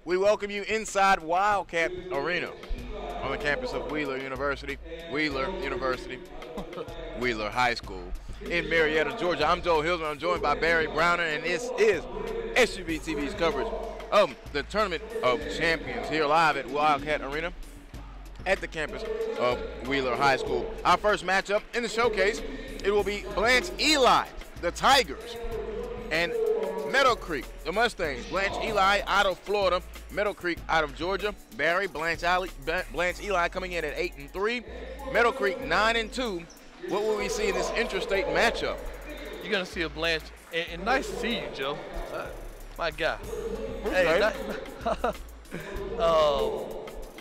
We welcome you inside Wildcat Arena on the campus of Wheeler University, Wheeler High School in Marietta, Georgia. I'm Joe Hilsman. I'm joined by Barry Browner, and this is SUV TV's coverage of the Tournament of Champions here live at Wildcat Arena at the campus of Wheeler High School. Our first matchup in the showcase, it will be Blanche Eli, the Tigers, and Meadowcreek, the Mustangs. Blanche Eli out of Florida, Meadowcreek out of Georgia. Barry, Blanche Eli coming in at 8-3, Meadowcreek 9-2. What will we see in this interstate matchup? You're gonna see a Blanche, and nice to see you, Joe. My guy. Okay. Hey,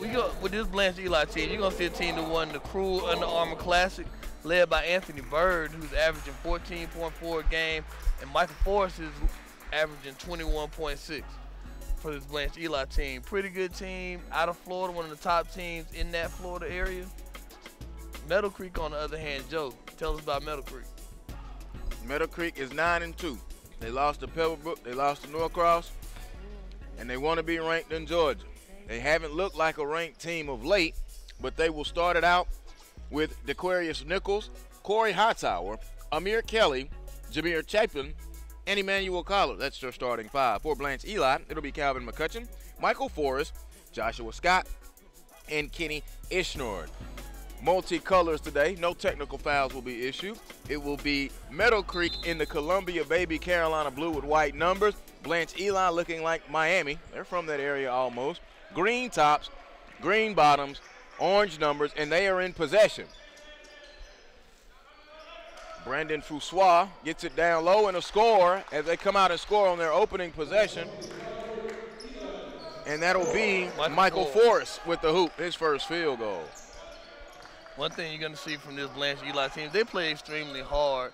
we go with this Blanche Eli team. You're gonna see a team that won the Crew Under Armour Classic, led by Anthony Bird, who's averaging 14.4 a game, and Michael Forrest is averaging 21.6 for this Blanche Eli team. Pretty good team out of Florida, one of the top teams in that Florida area. Meadowcreek, on the other hand, Joe, tell us about Meadowcreek. Meadowcreek is 9-2. They lost to Pebblebrook, they lost to Norcross, and they want to be ranked in Georgia. They haven't looked like a ranked team of late, but they will start it out with DeQuarius Nichols, Corey Hightower, Amir Kelly, Jameer Chapin, and Emmanuel Collar. That's their starting five. For Blanche Eli, it'll be Calvin McCutcheon, Michael Forrest, Joshua Scott, and Kenny Ishnord. Multicolors today. No technical fouls will be issued. It will be Meadowcreek in the Columbia Baby Carolina blue with white numbers. Blanche Eli looking like Miami. They're from that area almost. Green tops, green bottoms, orange numbers, and they are in possession. Brandon Fussois gets it down low and a score as they come out and score on their opening possession. And that'll be Michael Forrest with the hoop, his first field goal. One thing you're going to see from this Blanche Eli team, they play extremely hard.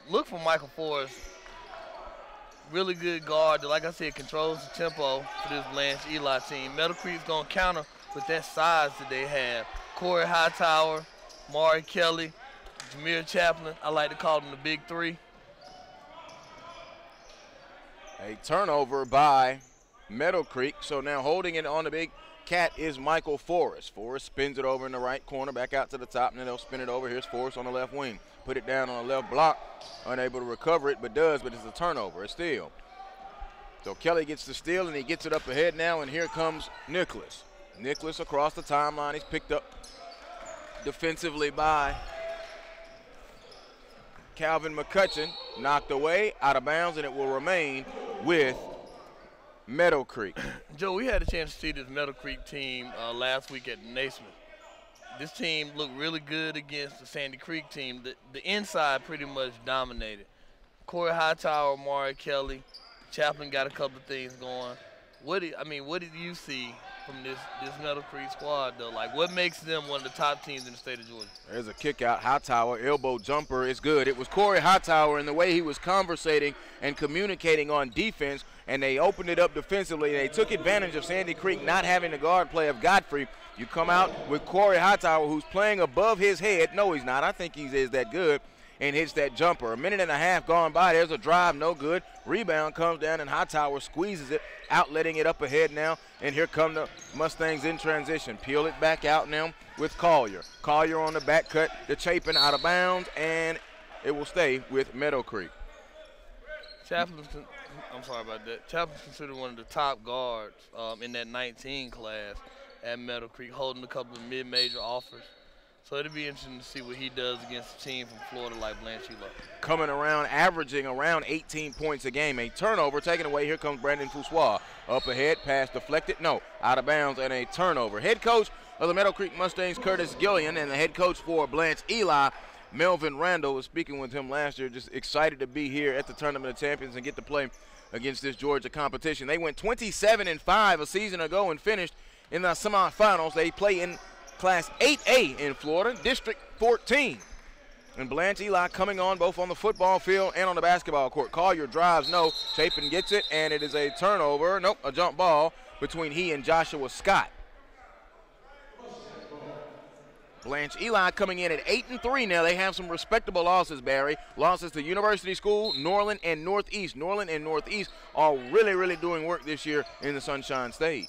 Look for Michael Forrest. Really good guard that, like I said, controls the tempo for this Blanche Eli team. Meadowcreek's going to counter with that size that they have. Corey Hightower, Mari Kelly, Jameer Chaplin. I like to call them the big three. A turnover by Meadowcreek. So now holding it on the big cat is Michael Forrest. Forrest spins it over in the right corner, back out to the top, and then they'll spin it over. Here's Forrest on the left wing. Put it down on the left block. Unable to recover it, but it's a turnover, a steal. So Kelly gets the steal, and he gets it up ahead now, and here comes Nicholas. Nicholas across the timeline. He's picked up defensively by Calvin McCutcheon. Knocked away, out of bounds, and it will remain with Meadowcreek. Joe, we had a chance to see this Meadowcreek team last week at Naismith. This team looked really good against the Sandy Creek team. The inside pretty much dominated. Corey Hightower, Mari Kelly, Chaplin got a couple of things going. What did you see from this Meadowcreek squad, though? Like, what makes them one of the top teams in the state of Georgia? There's a kick out. Hightower, elbow jumper is good. It was Corey Hightower and the way he was conversating and communicating on defense, and they opened it up defensively. They took advantage of Sandy Creek not having the guard play of Godfrey. You come out with Corey Hightower, who's playing above his head. No, he's not. I think he is that good, and hits that jumper. A minute and a half gone by. There's a drive, no good. Rebound comes down, and Hightower squeezes it out, letting it up ahead now. And here come the Mustangs in transition. Peel it back out now with Collier. Collier on the back cut to Chapin, out of bounds, and it will stay with Meadowcreek. Chaplin's considered one of the top guards in that 19 class at Meadowcreek, holding a couple of mid-major offers. So it'll be interesting to see what he does against a team from Florida like Blanche Eli. Coming around, averaging around 18 points a game. A turnover taken away. Here comes Brandon Fussois. Up ahead, pass deflected. No, out of bounds, and a turnover. Head coach of the Meadowcreek Mustangs, Curtis Gillian, and the head coach for Blanche Eli, Melvin Randall, was speaking with him last year. Just excited to be here at the Tournament of Champions and get to play against this Georgia competition. They went 27-5 a season ago and finished in the semifinals. They play in Class 8A in Florida, District 14. And Blanche Eli coming on both on the football field and on the basketball court. Collier drives, no. Chapin gets it, and it is a turnover. Nope, a jump ball between he and Joshua Scott. Blanche Eli coming in at 8-3 now. They have some respectable losses, Barry. Losses to University School, Norland, and Northeast. Norland and Northeast are really, really doing work this year in the Sunshine State.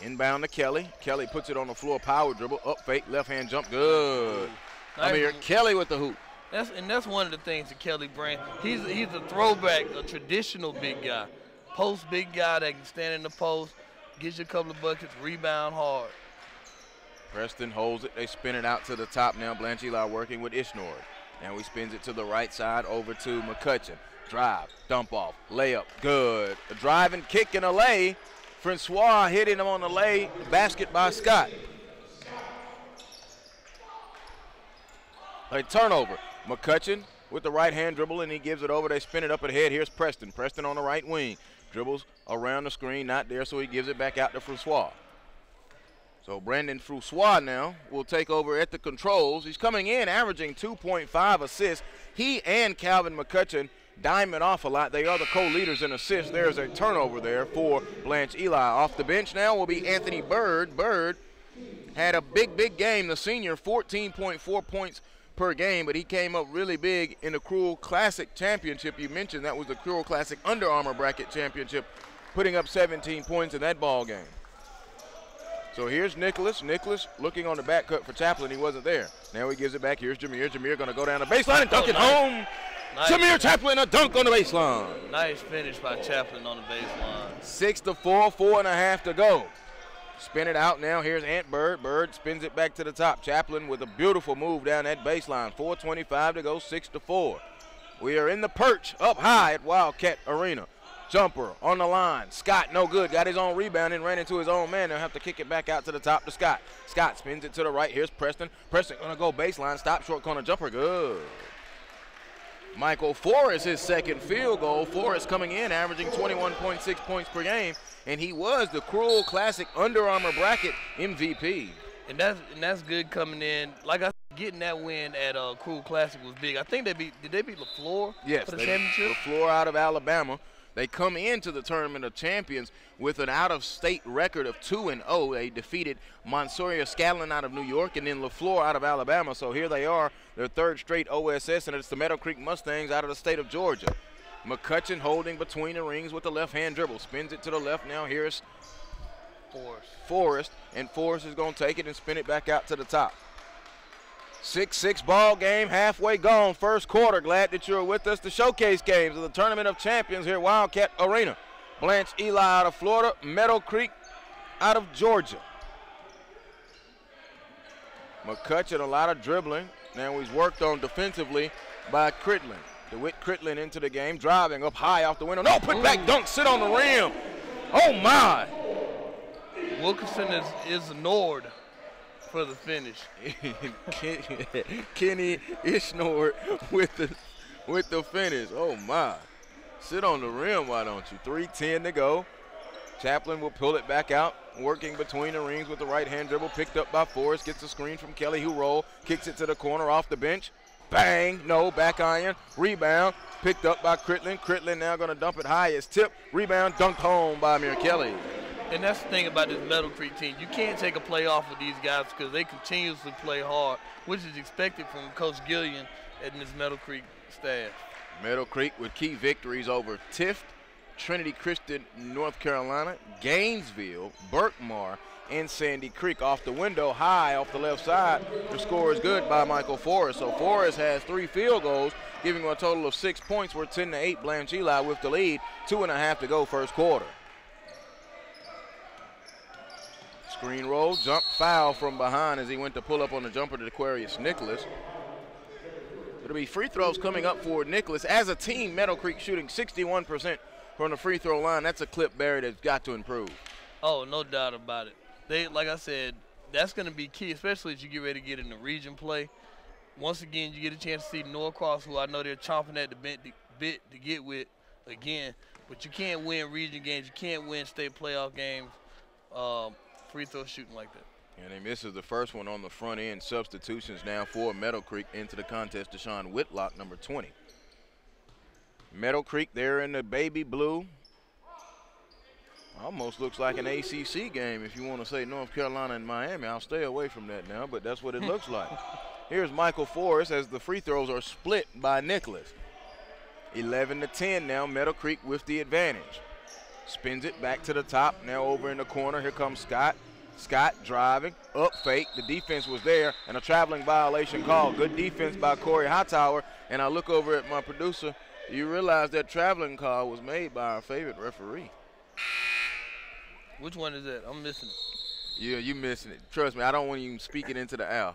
Inbound to Kelly. Kelly puts it on the floor, power dribble, up fake, left hand jump, good. Nice. Amir Kelly with the hoop. That's one of the things that Kelly brings. He's a throwback, a traditional big guy. Post big guy that can stand in the post, gets you a couple of buckets, rebound hard. Preston holds it. They spin it out to the top now. Blanche Eli working with Ishnord. Now he spins it to the right side over to McCutcheon. Drive, dump off, layup, good. A drive and kick and a lay. Francois hitting him on the lay. Basket by Scott. A turnover. McCutcheon with the right hand dribble, and he gives it over. They spin it up ahead. Here's Preston. Preston on the right wing. Dribbles around the screen, not there, so he gives it back out to Francois. So Brandon Francois now will take over at the controls. He's coming in averaging 2.5 assists. He and Calvin McCutcheon diamond off a lot. They are the co-leaders in assists. There's a turnover there for Blanche Eli. Off the bench now will be Anthony Bird. Bird had a big game. The senior, 14.4 points per game, but he came up really big in the Cruel Classic Championship. You mentioned that was the Cruel Classic Under Armour Bracket Championship, putting up 17 points in that ball game. So here's Nicholas. Nicholas looking on the back cut for Chaplin. He wasn't there. Now he gives it back. Here's Jameer. Jameer going to go down the baseline and dunk it home. Nice. Jameer Chaplin, a dunk on the baseline. Nice finish by Chaplin on the baseline. 6-4, 4.5 to go. Spin it out now. Here's Ant Bird. Bird spins it back to the top. Chaplin with a beautiful move down that baseline. 4:25 to go, 6-4. We are in the perch up high at Wildcat Arena. Jumper on the line. Scott, no good. Got his own rebound and ran into his own man. They'll have to kick it back out to the top to Scott. Scott spins it to the right. Here's Preston. Preston going to go baseline. Stop, short corner jumper. Good. Michael Forrest, his second field goal. Forrest coming in, averaging 21.6 points per game. And he was the Cruel Classic Under Armour Bracket MVP. And that's good coming in. Like I said, getting that win at Cruel Classic was big. I think did they beat LaFleur for the championship? LaFleur out of Alabama. They come into the Tournament of Champions with an out-of-state record of 2-0. They defeated Monsoria Scallon out of New York and then LaFleur out of Alabama. So here they are, their third straight OSS, and it's the Meadowcreek Mustangs out of the state of Georgia. McCutcheon holding between the rings with the left-hand dribble. Spins it to the left now. Here's Forrest. And Forrest is going to take it and spin it back out to the top. 6-6 ball game, halfway gone, first quarter. Glad that you're with us. The showcase games of the Tournament of Champions here at Wildcat Arena. Blanche Eli out of Florida, Meadowcreek out of Georgia. McCutcheon, a lot of dribbling. Now he's worked on defensively by Critlin. DeWitt Critlin into the game, driving up high off the window. No, put back dunk, sit on the rim. Oh, my. Wilkerson is ignored for the finish. Kenny Ishnord with the finish. Oh, my. Sit on the rim, why don't you? 3:10 to go. Chaplin will pull it back out, working between the rings with the right-hand dribble, picked up by Forrest, gets a screen from Kelly, who roll, kicks it to the corner off the bench. Bang, no, back iron, rebound, picked up by Critlin. Critlin now going to dump it high as tip. Rebound, dunked home by Amir Kelly. And that's the thing about this Meadowcreek team. You can't take a play off with these guys because they continuously play hard, which is expected from Coach Gillian and this Meadowcreek staff. Meadowcreek with key victories over Tift, Trinity Christian, North Carolina, Gainesville, Berkmar, and Sandy Creek. Off the window, high off the left side. The score is good by Michael Forrest. So Forrest has 3 field goals, giving him a total of 6 points. We're 10-8. Blanche Eli with the lead. 2.5 to go first quarter. Screen roll, jump, foul from behind as he went to pull up on the jumper to Aquarius Nicholas. It'll be free throws coming up for Nicholas. As a team, Meadowcreek shooting 61% from the free throw line. That's a clip, Barry, that's got to improve. Oh, no doubt about it. Like I said, that's going to be key, especially as you get ready to get into region play. Once again, you get a chance to see Norcross, who I know they're chomping at the bit to get with again. But you can't win region games. You can't win state playoff games, free throw shooting like that. And he misses the first one on the front end. Substitutions now for Meadowcreek into the contest. Deshaun Whitlock, number 20. Meadowcreek, they're in the baby blue. Almost looks like an ACC game if you want to say North Carolina and Miami. I'll stay away from that now, but that's what it looks like. Here's Michael Forrest as the free throws are split by Nicholas. 11-10 now, Meadowcreek with the advantage. Spins it back to the top, now over in the corner. Here comes Scott. Scott driving, up fake. The defense was there, and a traveling violation call. Good defense by Corey Hightower. And I look over at my producer. You realize that traveling call was made by our favorite referee. Which one is that? I'm missing it. Yeah, you missing it. Trust me, I don't want you even speak it into the air.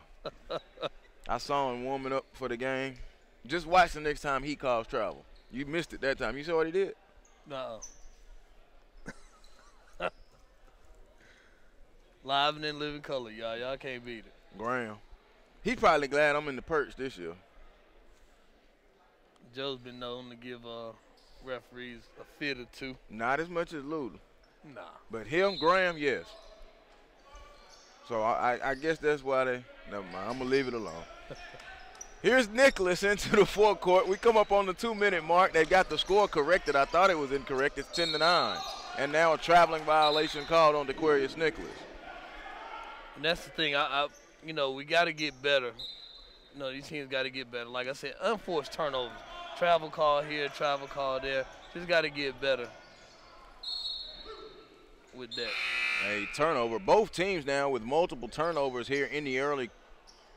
I saw him warming up for the game. Just watch the next time he calls travel. You missed it that time. You saw what he did? No. Live and in living color, y'all. Y'all can't beat it. Graham. He's probably glad I'm in the perch this year. Joe's been known to give referees a fit or two. Not as much as Luda. Nah. But him, Graham, yes. So I guess that's why they – never mind. I'm going to leave it alone. Here's Nicholas into the forecourt. We come up on the 2-minute mark. They got the score corrected. I thought it was incorrect. It's 10-9. And now a traveling violation called on Aquarius Nicholas. And that's the thing. You know, we got to get better. You know, these teams got to get better. Like I said, unforced turnovers. Travel call here, travel call there. Just got to get better with that. A turnover. Both teams now with multiple turnovers here in the early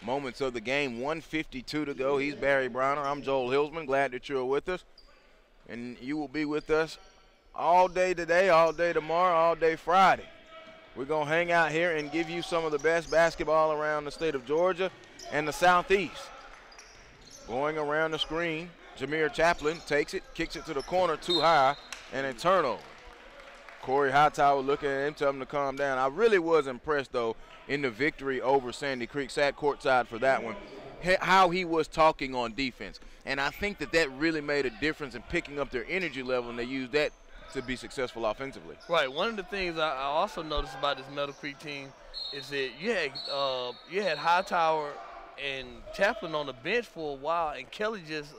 moments of the game. 1:52 to go. He's Barry Browner. I'm Joel Hilsman. Glad that you're with us. And you will be with us all day today, all day tomorrow, all day Friday. We're going to hang out here and give you some of the best basketball around the state of Georgia and the Southeast. Going around the screen, Jameer Chaplin takes it, kicks it to the corner too high, and a turnover. Corey Hightower looking at him, telling him to calm down. I really was impressed, though, in the victory over Sandy Creek. Sat courtside for that one. How he was talking on defense. And I think that really made a difference in picking up their energy level, and they used that to be successful offensively. Right. One of the things I also noticed about this Meadowcreek team is that you had Hightower and Chaplin on the bench for a while, and Kelly just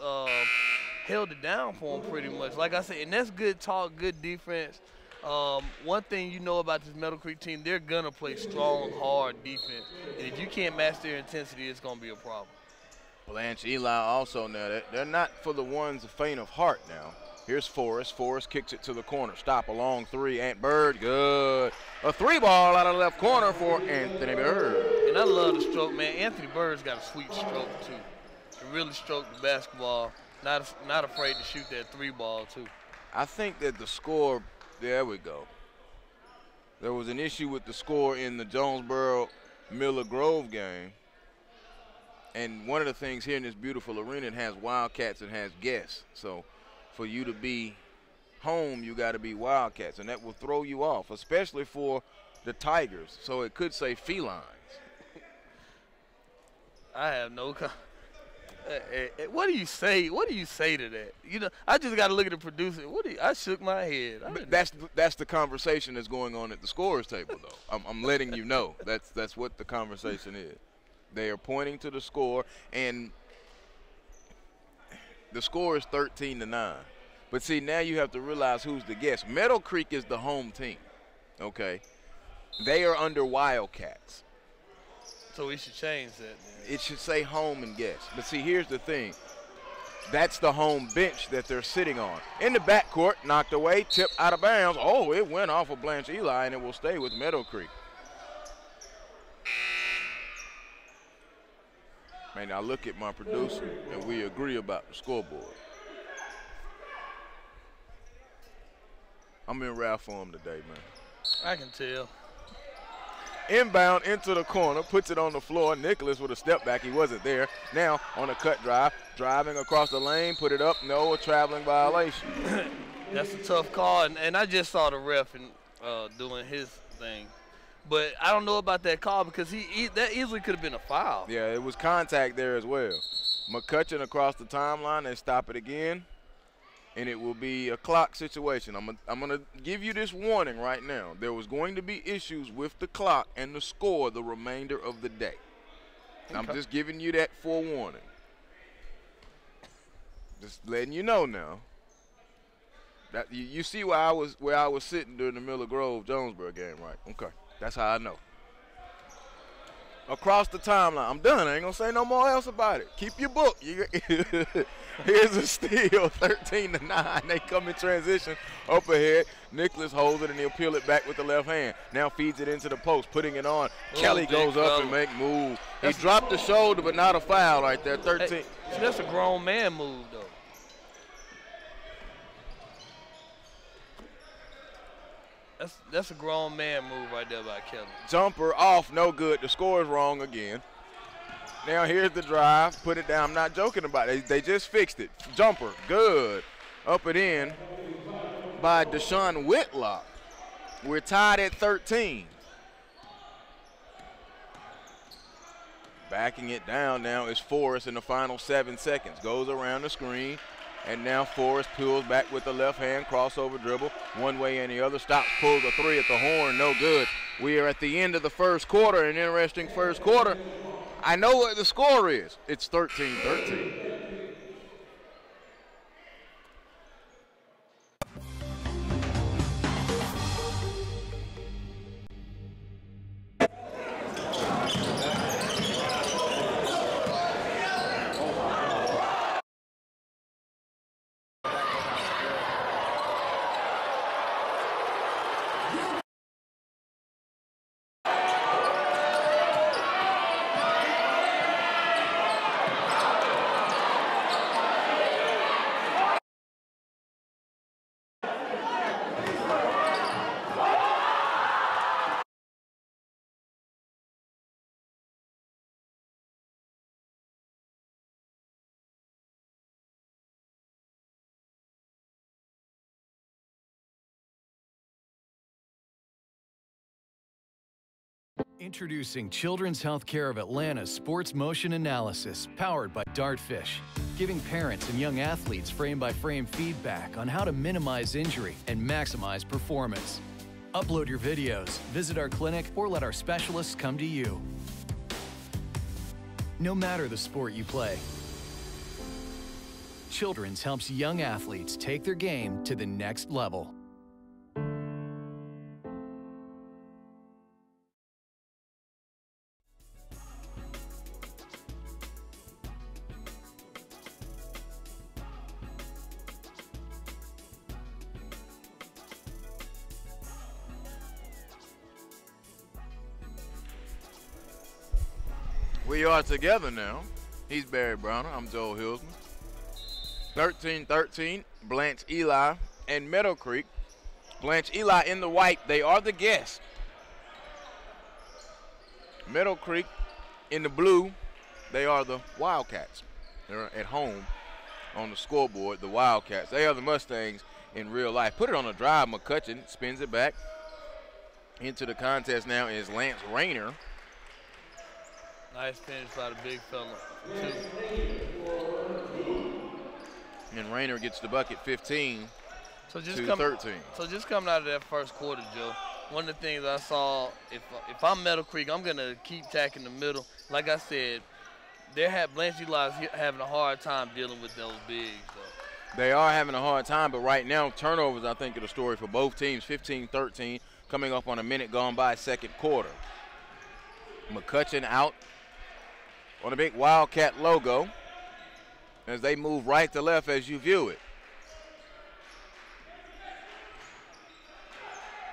held it down for him pretty much. Like I said, and that's good talk, good defense. One thing you know about this Meadowcreek team, they're going to play strong, hard defense. And if you can't match their intensity, it's going to be a problem. Blanche, Eli also now, they're not for the ones of faint of heart now. Here's Forrest. Forrest kicks it to the corner. Stop a long three. Ant Bird, good. A three ball out of the left corner for Anthony Bird. And I love the stroke, man. Anthony Bird's got a sweet stroke, too. He really stroked the basketball. Not afraid to shoot that three ball, too. I think that the score, there we go. There was an issue with the score in the Jonesboro-Miller Grove game. And one of the things here in this beautiful arena, it has Wildcats and has guests. So for you to be home, you got to be Wildcats, and that will throw you off, especially for the Tigers. So it could say felines. I have no what do you say? What do you say to that? You know, I just got to look at the producer. I shook my head. That's the conversation that's going on at the scorers table, though. I'm letting you know that's what the conversation is. They are pointing to the score, and the score is 13-9. But see, now you have to realize who's the guest. Meadowcreek is the home team. Okay, they are under Wildcats. So we should change that, man. It should say home and guest. But see, here's the thing. That's the home bench that they're sitting on. In the backcourt, knocked away, tipped out of bounds. Oh, it went off of Blanche Eli, and it will stay with Meadowcreek. Man, I look at my producer, and we agree about the scoreboard. I'm in rap form today, man. I can tell. Inbound into the corner, puts it on the floor. Nicholas with a step back. He wasn't there. Now on a cut drive, driving across the lane, put it up. No, a traveling violation. That's a tough call, and I just saw the ref doing his thing. But I don't know about that call because that easily could have been a foul. Yeah, it was contact there as well. McCutcheon across the timeline. They stop it again, and it will be a clock situation. I'm gonna give you this warning right now. There was going to be issues with the clock and the score the remainder of the day. Okay. I'm just giving you that forewarning. Just letting you know now. That, you see where I was sitting during the Miller Grove Jonesboro game, right? Okay, that's how I know. Across the timeline, I'm done. I ain't gonna say no more else about it. Keep your book. Here's a steal, 13-9. They come in transition up ahead. Nicholas holds it and he'll peel it back with the left hand. Now feeds it into the post, putting it on. Kelly goes up and make move. He dropped the shoulder, but not a foul right there. 13. Hey, see, that's a grown man move though. That's a grown man move right there by Kelly. Jumper off, no good. The score is wrong again. Now here's the drive. Put it down. I'm not joking about it. They just fixed it. Jumper, good. Up and in by Deshaun Whitlock. We're tied at 13. Backing it down now is Forrest in the final 7 seconds. Goes around the screen. And now Forrest pulls back with the left hand, crossover dribble, one way and the other, stops, pulls a three at the horn, no good. We are at the end of the first quarter, an interesting first quarter. I know what the score is. It's 13-13. Introducing Children's Healthcare of Atlanta's Sports Motion Analysis, powered by Dartfish, giving parents and young athletes frame-by-frame feedback on how to minimize injury and maximize performance. Upload your videos, visit our clinic, or let our specialists come to you. No matter the sport you play, Children's helps young athletes take their game to the next level. We are together now. He's Barry Browner. I'm Joel Hilsman. 13-13, Blanche Eli and Meadowcreek. Blanche Eli in the white. They are the guests. Meadowcreek in the blue. They are the Wildcats. They're at home on the scoreboard, the Wildcats. They are the Mustangs in real life. Put it on a drive. McCutcheon spins it back. Into the contest now is Lance Rayner. Nice finish by the big fella. And Rayner gets the bucket 15 to 13. So just coming out of that first quarter, Joe, one of the things I saw, if I'm Meadowcreek, I'm going to keep tacking the middle. Like I said, Blanche Eli's having a hard time dealing with those bigs. So. They are having a hard time, but right now turnovers, I think, are the story for both teams. 15-13, coming up on a minute gone by second quarter. McCutcheon out on a big Wildcat logo as they move right to left as you view it.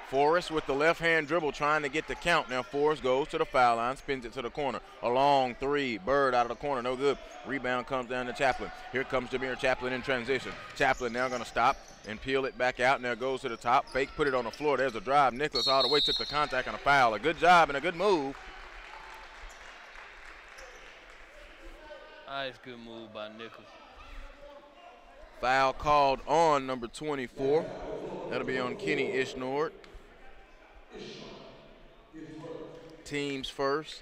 Forrest with the left-hand dribble trying to get the count. Now Forrest goes to the foul line, spins it to the corner. A long three, Bird out of the corner, no good. Rebound comes down to Chaplin. Here comes Jameer Chaplin in transition. Chaplin now going to stop and peel it back out. Now goes to the top, fake, put it on the floor. There's a drive. Nicholas all the way, took the contact and a foul. A good job and a good move. Nice, good move by Nichols. Foul called on number 24. That'll be on Kenny Ishnord. Teams first.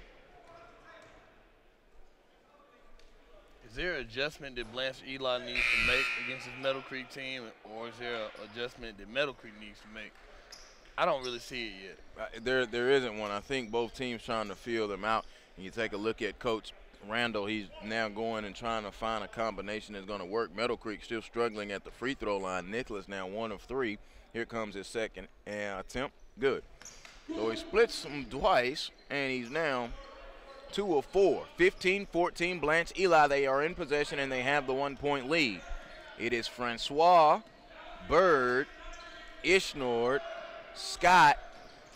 Is there an adjustment that Blanche Eli needs to make against his Meadowcreek team, or is there an adjustment that Meadowcreek needs to make? I don't really see it yet. There isn't one. I think both teams trying to feel them out. And you take a look at Coach Randall, he's now going and trying to find a combination that's going to work. Meadowcreek still struggling at the free throw line. Nicholas now 1 of 3. Here comes his second attempt. Good. So he splits them twice, and he's now 2 of 4. 15-14, Blanche Eli. They are in possession, and they have the 1-point lead. It is Francois, Bird, Ishnord, Scott,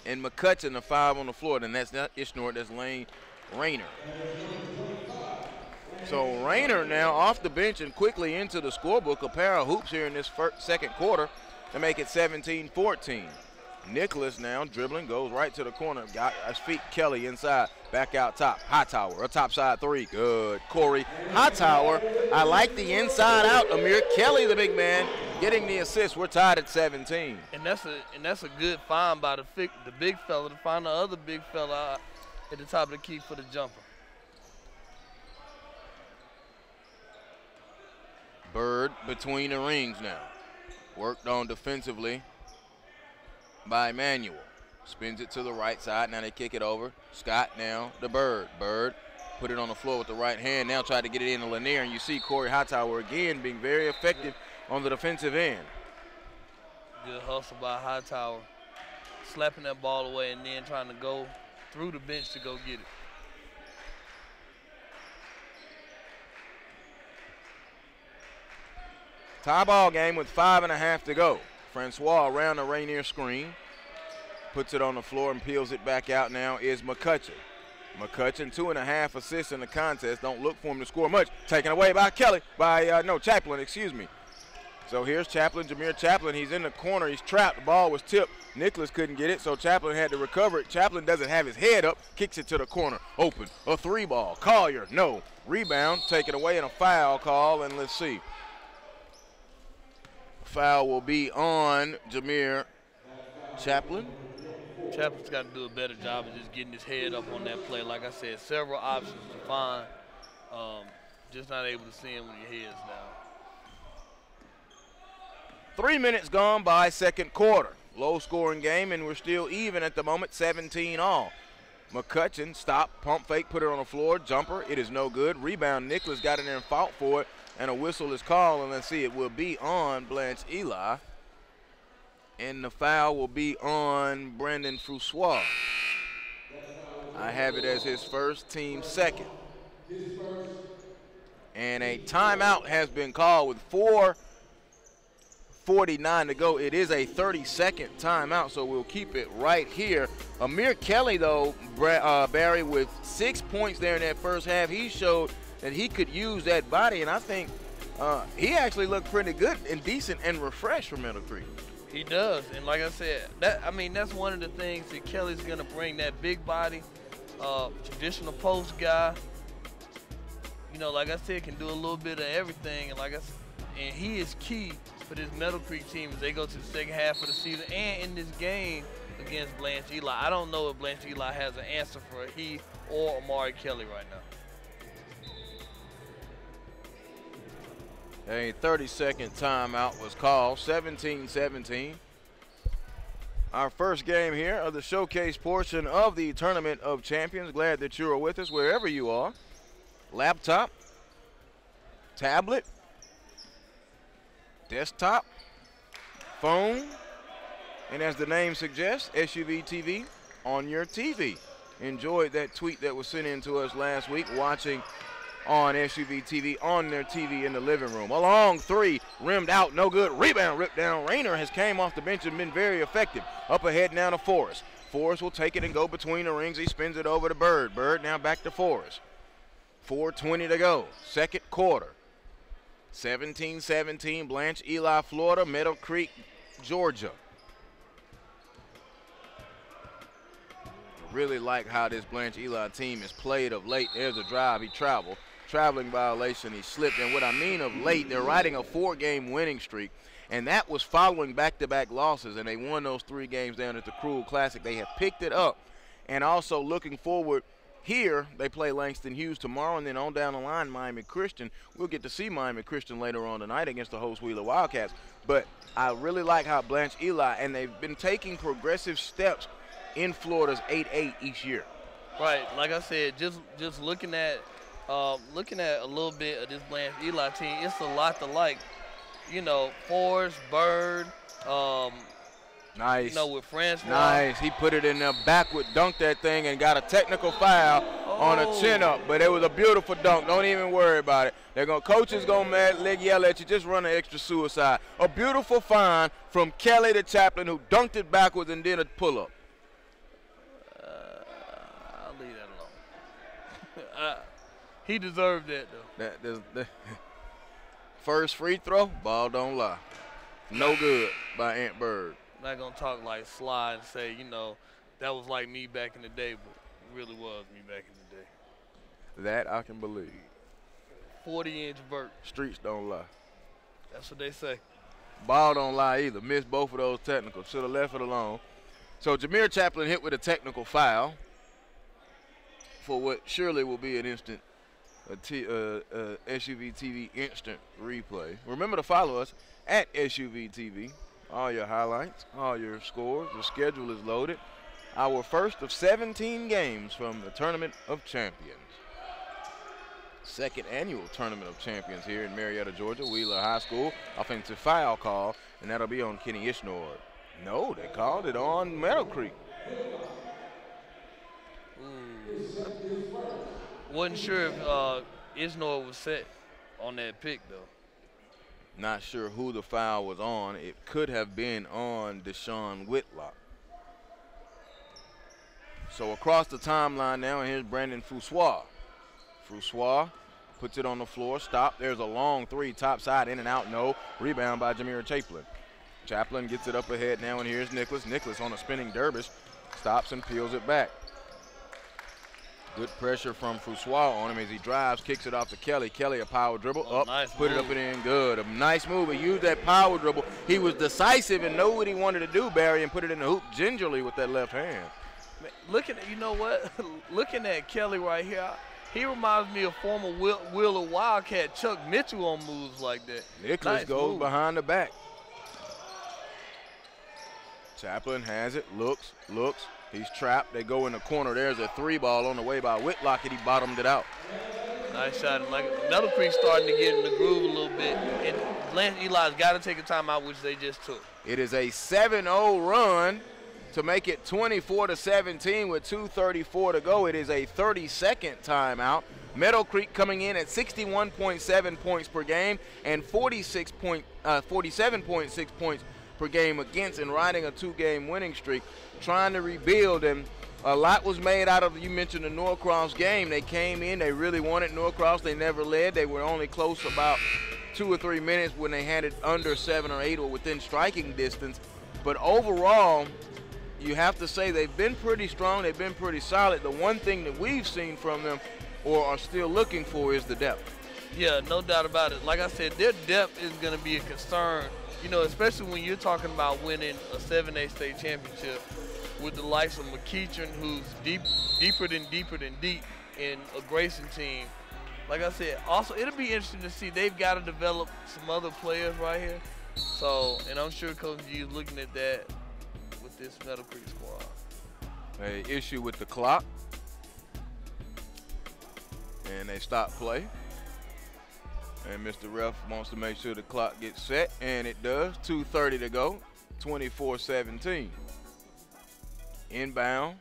and McCutcheon, the 5 on the floor. And that's not Ishnord, that's Lane Rayner. So Rayner now off the bench and quickly into the scorebook. A pair of hoops here in this second quarter to make it 17-14. Nicholas now dribbling, goes right to the corner. Got his feet. Kelly inside, back out top. Hightower, a top side 3. Good. Corey Hightower. I like the inside out. Amir Kelly, the big man, getting the assist. We're tied at 17. And that's a good find by the big fella to find the other big fella at the top of the key for the jumper. Bird between the rings now. Worked on defensively by Emmanuel. Spins it to the right side. Now they kick it over. Scott now to Bird. Bird put it on the floor with the right hand. Now tried to get it into Lanier. And you see Corey Hightower again being very effective on the defensive end. Good hustle by Hightower. Slapping that ball away and then trying to go through the bench to go get it. Tie ball game with 5.5 to go. Francois around the Rainier screen. Puts it on the floor and peels it back out now is McCutcheon. McCutcheon, 2.5 assists in the contest. Don't look for him to score much. Taken away by Chaplin, excuse me. So here's Chaplin, Jameer Chaplin. He's in the corner. He's trapped. The ball was tipped. Nicholas couldn't get it, so Chaplin had to recover it. Chaplin doesn't have his head up. Kicks it to the corner. Open. A 3-ball. Collier, no. Rebound, taken away, and a foul call. And let's see. Foul will be on Jameer Chaplin. Chaplin's got to do a better job of just getting his head up on that play. Like I said, several options to find. Just not able to see him with your head's down. 3 minutes gone by second quarter. Low scoring game, and we're still even at the moment, 17 all. McCutcheon, stop, pump fake, put it on the floor, jumper, it is no good. Rebound, Nicholas got in there and fought for it, and a whistle is called, and let's see, it will be on Blanche Eli. And the foul will be on Brandon Francois. I have it as his first, team second. And a timeout has been called with 4:49 to go. It is a 30-second timeout, so we'll keep it right here. Amir Kelly, though, Barry, with 6 points there in that first half, he showed that he could use that body, and I think he actually looked pretty good and decent and refreshed for Meadowcreek. He does, and like I said, that's one of the things that Kelly's going to bring, that big body, traditional post guy. You know, like I said, can do a little bit of everything, and and he is key for this Meadowcreek team as they go to the second half of the season and in this game against Blanche Eli. I don't know if Blanche Eli has an answer for he or Amari Kelly right now. A 30-second timeout was called, 17-17. Our first game here of the showcase portion of the Tournament of Champions. Glad that you are with us wherever you are. Laptop, tablet, desktop, phone, and as the name suggests, SUV TV on your TV. Enjoyed that tweet that was sent in to us last week, watching on SUV TV on their TV in the living room. A long three, rimmed out, no good. Rebound ripped down. Rayner has came off the bench and been very effective. Up ahead now to Forrest. Forrest will take it and go between the rings. He spins it over to Bird. Bird now back to Forrest. 4:20 to go, second quarter. 17-17, Blanche Eli, Florida, Meadowcreek, Georgia. Really like how this Blanche Eli team has played of late. There's a drive, he traveled. Traveling violation, he slipped. And what I mean of late, they're riding a 4-game winning streak, and that was following back-to-back losses, and they won those 3 games down at the Cruel Classic. They have picked it up, and also looking forward here, they play Langston Hughes tomorrow, and then on down the line, Miami Christian. We'll get to see Miami Christian later on tonight against the host Wheeler Wildcats. But I really like how Blanche Eli, and they've been taking progressive steps in Florida's 8-8 each year. Right, like I said, just looking at Looking at a little bit of this Blanche Eli team, it's a lot to like. You know, Forrest, Bird, Nice. you know, with Francois. Nice. He put it in there backward, dunked that thing, and got a technical foul on a chin up. But it was a beautiful dunk. Don't even worry about it. Coaches gonna yell at you. Just run an extra suicide. A beautiful find from Kelly the Chaplain, who dunked it backwards and did a pull-up. I'll leave that alone. He deserved that though. First free throw, ball don't lie. No good by Ant Bird. Not gonna talk like Sly and say, you know, that was like me back in the day, but it really was me back in the day. That I can believe. 40-inch vert. Streets don't lie. That's what they say. Ball don't lie either. Missed both of those technicals. Should have left it alone. So Jameer Chaplin hit with a technical foul for what surely will be an instant SUV TV instant replay. Remember to follow us at SUV TV. All your highlights, all your scores. The schedule is loaded. Our first of 17 games from the Tournament of Champions. Second annual Tournament of Champions here in Marietta, Georgia. Wheeler High School. Offensive foul call, and that'll be on Kenny Ishnord. No, they called it on Meadowcreek. Wasn't sure if Ishnord was set on that pick though. Not sure who the foul was on. It could have been on Deshaun Whitlock. So across the timeline now, and here's Brandon Froussois. Froussois puts it on the floor. Stop. There's a long three, top side, in and out. No. Rebound by Jameer Chaplin. Chaplin gets it up ahead now, and here's Nicholas. Nicholas on a spinning dervish. Stops and peels it back. Good pressure from Froussois on him as he drives, kicks it off to Kelly. Kelly, a power dribble, up, nice put move. it up and in, good. A nice move. He used that power dribble. He was decisive and knew what he wanted to do, Barry, and put it in the hoop gingerly with that left hand. Looking at, you know what? Looking at Kelly right here, he reminds me of former Wheeler Wildcat Chuck Mitchell on moves like that. Nicholas Nice goes move. behind the back. Chaplin has it, looks. He's trapped. They go in the corner. There's a three ball on the way by Whitlock, and he bottomed it out. Nice shot. And like Meadowcreek starting to get in the groove a little bit. And Blanche Eli's got to take a timeout, which they just took. It is a 7-0 run to make it 24-17 with 2:34 to go. It is a 30-second timeout. Meadowcreek coming in at 61.7 points per game and 47.6 points per game against, and riding a two-game winning streak, trying to rebuild. And a lot was made out of, you mentioned the Norcross game. They came in, they really wanted Norcross. They never led. They were only close about 2 or 3 minutes when they had it under 7 or 8 or within striking distance. But overall, you have to say they've been pretty strong. They've been pretty solid. The one thing that we've seen from them or are still looking for is the depth. Yeah, no doubt about it. Like I said, their depth is going to be a concern, you know, especially when you're talking about winning a 7A state championship with the likes of McEachern, who's deeper than deep in a Grayson team. Like I said, also it'll be interesting to see. They've got to develop some other players right here. So, and I'm sure Coach G is looking at that with this Meadowcreek squad. An issue with the clock. And they stop play. And Mr. Ref wants to make sure the clock gets set, and it does. 2:30 to go, 24-17. Inbound.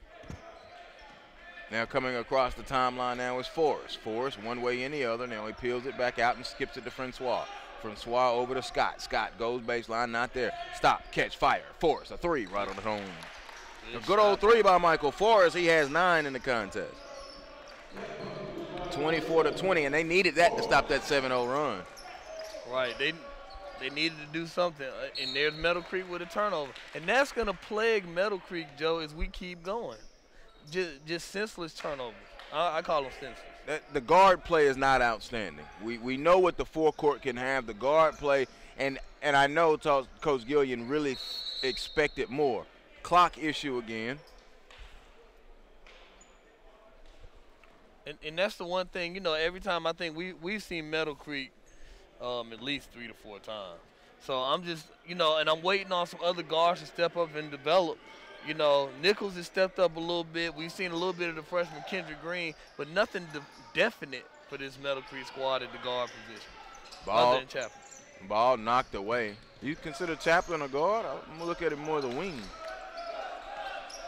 Now coming across the timeline now is Forrest. Forrest one way and the other. Now he peels it back out and skips it to Francois. Francois over to Scott. Scott goes baseline, not there. Stop, catch, fire. Forrest, a three right on the home. A good old three by Michael Forrest. He has 9 in the contest. 24-20, and they needed that to stop that 7-0 run. Right, they needed to do something, and there's Meadowcreek with a turnover. And that's going to plague Meadowcreek, Joe, as we keep going. Just senseless turnovers. I call them senseless. The guard play is not outstanding. We know what the forecourt can have, the guard play, and I know Coach Gillian really expected more. Clock issue again. And that's the one thing, you know, every time I think we've seen Meadowcreek at least 3 to 4 times. So I'm just, you know, and I'm waiting on some other guards to step up and develop. You know, Nichols has stepped up a little bit. We've seen a little bit of the freshman Kendrick Green, but nothing definite for this Meadowcreek squad at the guard position. Ball, other than Chaplin. ball knocked away. You consider Chaplin a guard? I'm going to look at it more as a wing.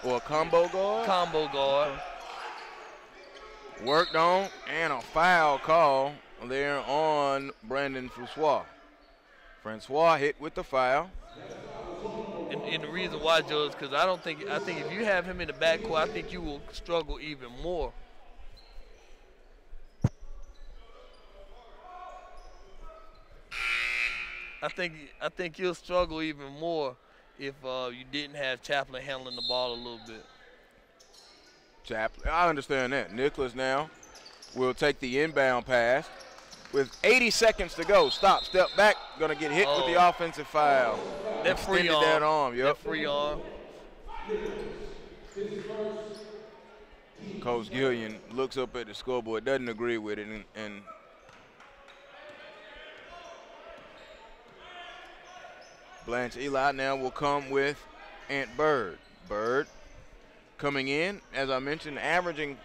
Or a combo guard? Combo guard. Worked on, and a foul call there on Brandon Francois. Francois hit with the foul. And the reason why, Joe, is because I think if you have him in the backcourt, I think you will struggle even more. I think you'll struggle even more if you didn't have Chaplin handling the ball a little bit. Chaplin, I understand that. Nicholas now will take the inbound pass. With 80 seconds to go, step back, gonna get hit with the offensive foul. That free arm. That arm, yep. That free arm. Coach Gillian looks up at the scoreboard, doesn't agree with it, and Blanche Eli now will come with Ant Bird. Bird coming in, as I mentioned, averaging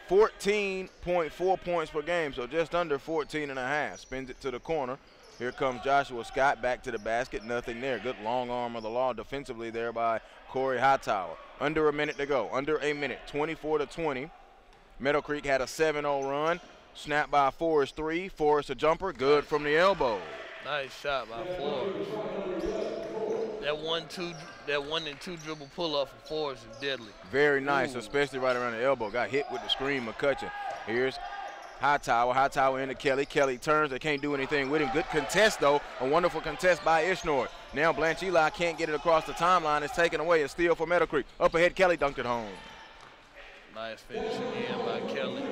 14.4 points per game, so just under 14.5. Spins it to the corner. Here comes Joshua Scott back to the basket. Nothing there. Good long arm of the law defensively there by Corey Hightower. Under a minute to go. Under a minute. 24-20. Meadowcreek had a 7-0 run. Snap by Forrest 3. Forrest a jumper. Good from the elbow. Nice shot by Forrest. That 1 and 2 dribble pull up from Forrest is deadly. Very nice, especially right around the elbow. Got hit with the screen McCutcheon. Here's Hightower. Hightower into Kelly. Kelly turns. They can't do anything with him. Good contest, though. A wonderful contest by Ishnor. Now Blanche Eli can't get it across the timeline. It's taken away. A steal for Meadowcreek. Up ahead, Kelly dunked it home. Nice finish again by Kelly.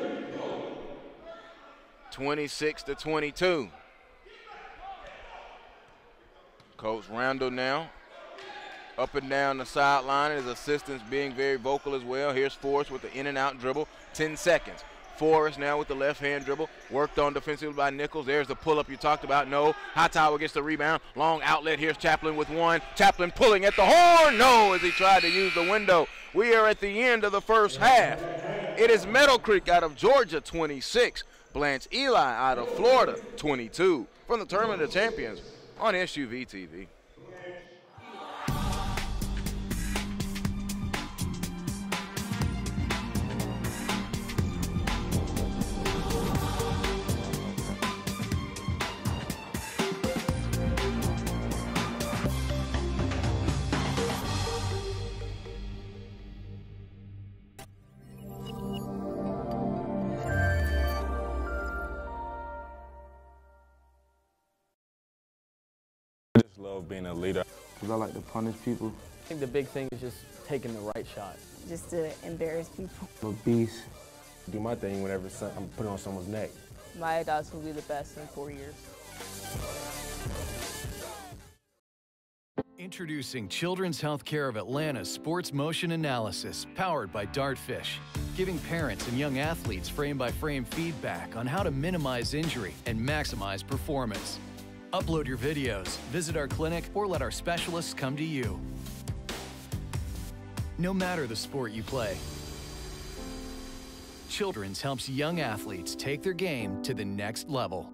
26-22. Coach Randall now up and down the sideline. His assistants being very vocal as well. Here's Forrest with the in and out dribble. 10 seconds. Forrest now with the left hand dribble. Worked on defensively by Nichols. There's the pull up you talked about. No. Hightower gets the rebound. Long outlet. Here's Chaplin with one. Chaplin pulling at the horn. No, as he tried to use the window. We are at the end of the first half. It is Meadowcreek out of Georgia 26. Blanche Eli out of Florida 22. From the Tournament of Champions on SUV TV. I just love being a leader. Because I like to punish people. I think the big thing is just taking the right shot. Just to embarrass people. I'm a beast. Do my thing whenever I'm put on someone's neck. My dogs will be the best in 4 years. Introducing Children's Healthcare of Atlanta's Sports Motion Analysis, powered by Dartfish, giving parents and young athletes frame-by-frame feedback on how to minimize injury and maximize performance. Upload your videos, visit our clinic, or let our specialists come to you. No matter the sport you play, Children's helps young athletes take their game to the next level.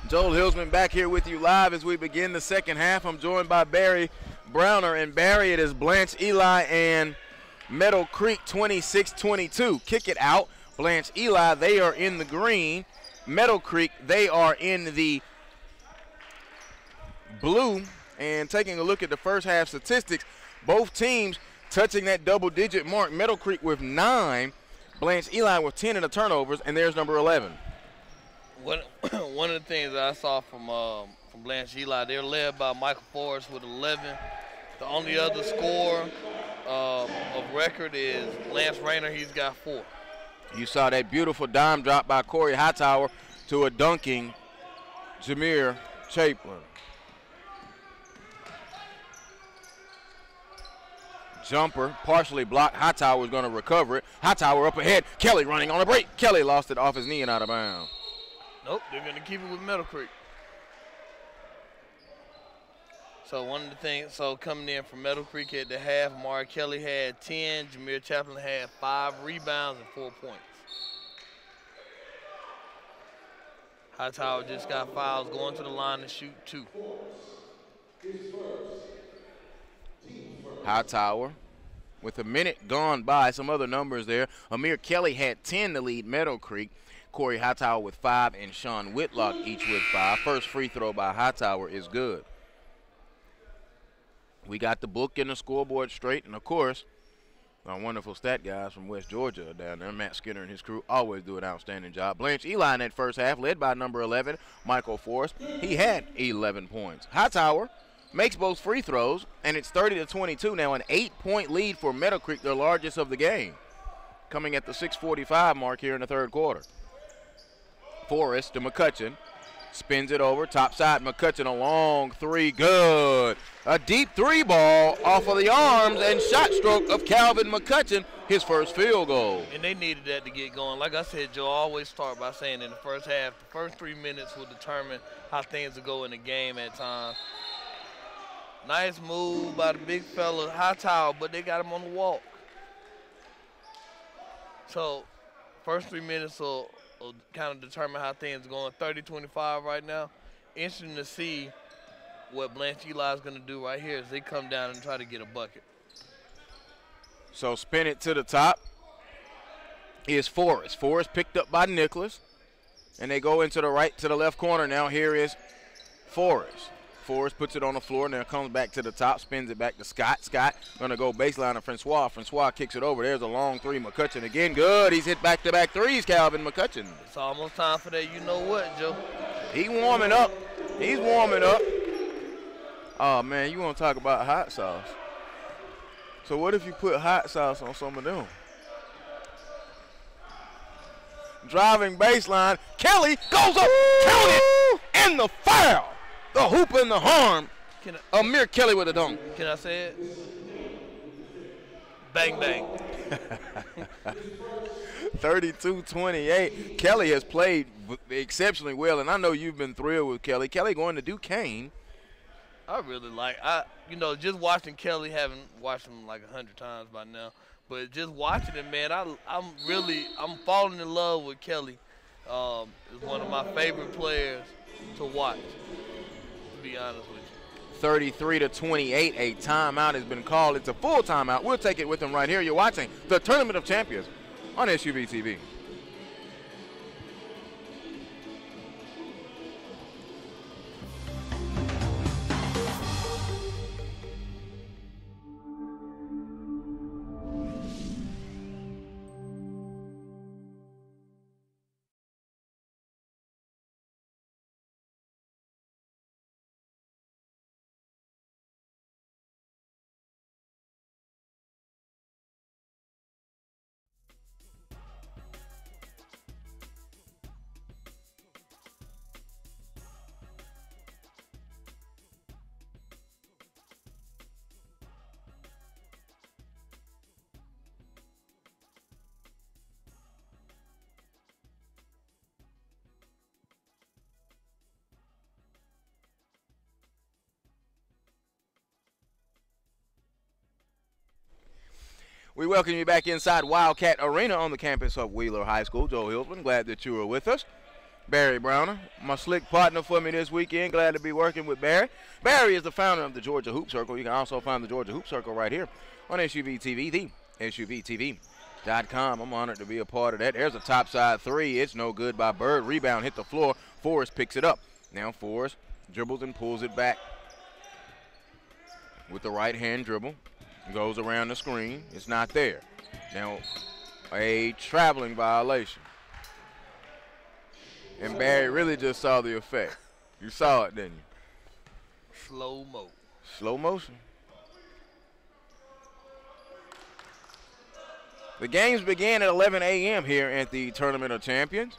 Joel Hilsman back here with you live as we begin the second half. I'm joined by Barry Browner. And Barry, it is Blanche, Eli, and Meadowcreek 26-22. Kick it out. Blanche, Eli, they are in the green. Meadowcreek, they are in the blue. And taking a look at the first half statistics, both teams touching that double-digit mark. Meadowcreek with 9, Blanche, Eli with 10 in the turnovers, and there's number 11. One of the things that I saw from Blanche, Eli, they're led by Michael Forrest with 11. The only other scorer of record is Lance Rayner. He's got 4. You saw that beautiful dime drop by Corey Hightower to a dunking Jameer Chaplin. Jumper, partially blocked. Hightower is going to recover it. Hightower up ahead. Kelly running on a break. Kelly lost it off his knee and out of bounds. Nope, they're going to keep it with Meadowcreek. So one of the things, coming in from Meadowcreek at the half, Amari Kelly had 10, Jameer Chaplin had 5 rebounds and 4 points. Hightower just got fouls, going to the line to shoot 2. Hightower with a minute gone by, some other numbers there. Amir Kelly had 10 to lead Meadowcreek. Corey Hightower with 5 and Sean Whitlock each with 5. First free throw by Hightower is good. We got the book and the scoreboard straight, and of course, our wonderful stat guys from West Georgia are down there. Matt Skinner and his crew always do an outstanding job. Blanche Eli in that first half, led by number 11, Michael Forrest. He had 11 points. Hightower makes both free throws, and it's 30-22 now, an 8-point lead for Meadowcreek, their largest of the game, coming at the 6:45 mark here in the third quarter. Forrest to McCutcheon, spins it over, top side, McCutcheon, a long 3, good. A deep 3 ball off of the arms and shot stroke of Calvin McCutcheon, his first field goal. And they needed that to get going. Like I said, Joe, I always start by saying in the first half, the first 3 minutes will determine how things will go in the game at times. Nice move by the big fella, Hightower, but they got him on the walk. So first 3 minutes will kind of determine how things are going. 30-25 right now. Interesting to see what Blanche Eli is going to do right here as they come down and try to get a bucket. So spin it to the top is Forrest. Forrest picked up by Nicholas, and they go into the right to the left corner now. Here is Forrest. Forrest puts it on the floor, and then comes back to the top, spins it back to Scott. Scott going to go baseline to Francois. Francois kicks it over. There's a long 3. McCutcheon again. Good. He's hit back-to-back threes, Calvin McCutcheon. It's almost time for that you know what, Joe. He warming up. He's warming up. Oh, man, you want to talk about hot sauce. So what if you put hot sauce on some of them? Driving baseline. Kelly goes up. Count it. And the foul. The hoop and the harm. Amir Kelly with a dunk. Can I say it? Bang, bang. 32-28. Kelly has played exceptionally well, and I know you've been thrilled with Kelly. Kelly going to Duquesne. I really just watching Kelly, haven't watched him like 100 times by now, but just watching him, man, I'm falling in love with Kelly. He's one of my favorite players to watch, to be honest with you. 33-28, a timeout has been called. It's a full timeout. We'll take it with him right here. You're watching the Tournament of Champions on SUV TV. We welcome you back inside Wildcat Arena on the campus of Wheeler High School. Joe Hilsman, glad that you are with us. Barry Browner, my slick partner for me this weekend. Glad to be working with Barry. Barry is the founder of the Georgia Hoop Circle. You can also find the Georgia Hoop Circle right here on SUV TV, the SUVTV.com. I'm honored to be a part of that. There's a topside three. It's no good by Bird. Rebound hit the floor. Forrest picks it up. Now Forrest dribbles and pulls it back with the right hand dribble. Goes around the screen. It's not there. Now a traveling violation. And Barry really just saw the effect. You saw it, didn't you? Slow mo. Slow motion. The games began at 11 a.m. here at the Tournament of Champions.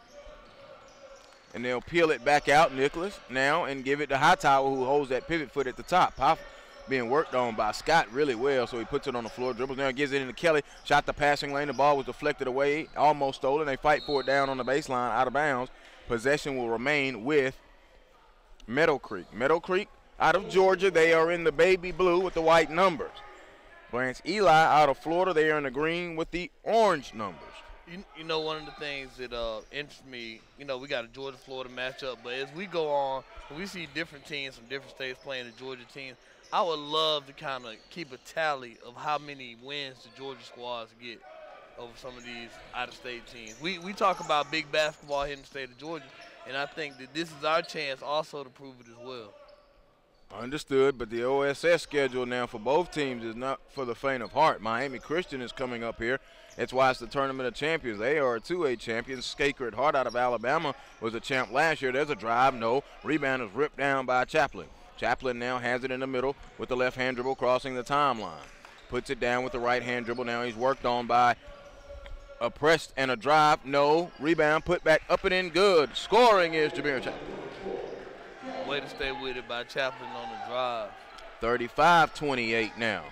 And they'll peel it back out, Nicholas, now, and give it to Hightower, who holds that pivot foot at the top. Being worked on by Scott really well, so he puts it on the floor, dribbles now, gives it into Kelly, shot the passing lane. The ball was deflected away, almost stolen. They fight for it down on the baseline, out of bounds. Possession will remain with Meadowcreek. Meadowcreek out of Georgia. They are in the baby blue with the white numbers. Blanche Eli out of Florida. They are in the green with the orange numbers. You know, one of the things that interests me, you know, we got a Georgia-Florida matchup, but as we go on, we see different teams from different states playing the Georgia teams. I would love to kind of keep a tally of how many wins the Georgia squads get over some of these out-of-state teams. We talk about big basketball here in the state of Georgia, and I think that this is our chance also to prove it as well. Understood, but the OSS schedule now for both teams is not for the faint of heart. Miami Christian is coming up here. That's why it's the Tournament of Champions. They are a 2A champion. Sacred Heart out of Alabama was a champ last year. There's a drive, no. Rebound is ripped down by Chaplin. Chaplin now has it in the middle with the left-hand dribble crossing the timeline. Puts it down with the right-hand dribble. Now he's worked on by a press and a drive. No. Rebound put back up and in good. Scoring is Jameer Chaplin. Way to stay with it by Chaplin on the drive. 35-28 now.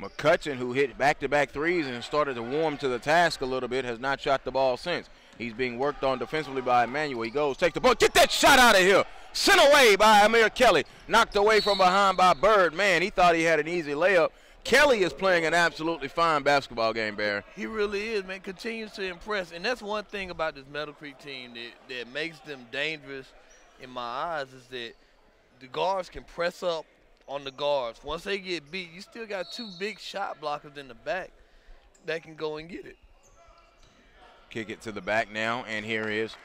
McCutcheon, who hit back-to-back threes and started to warm to the task a little bit, has not shot the ball since. He's being worked on defensively by Emmanuel. He goes, takes the ball. Get that shot out of here. Sent away by Amir Kelly. Knocked away from behind by Bird. Man, he thought he had an easy layup. Kelly is playing an absolutely fine basketball game, Barry. He really is, man. Continues to impress. And that's one thing about this Meadowcreek team that makes them dangerous in my eyes is that the guards can press up on the guards. Once they get beat, you still got two big shot blockers in the back that can go and get it. Kick it to the back now, and here is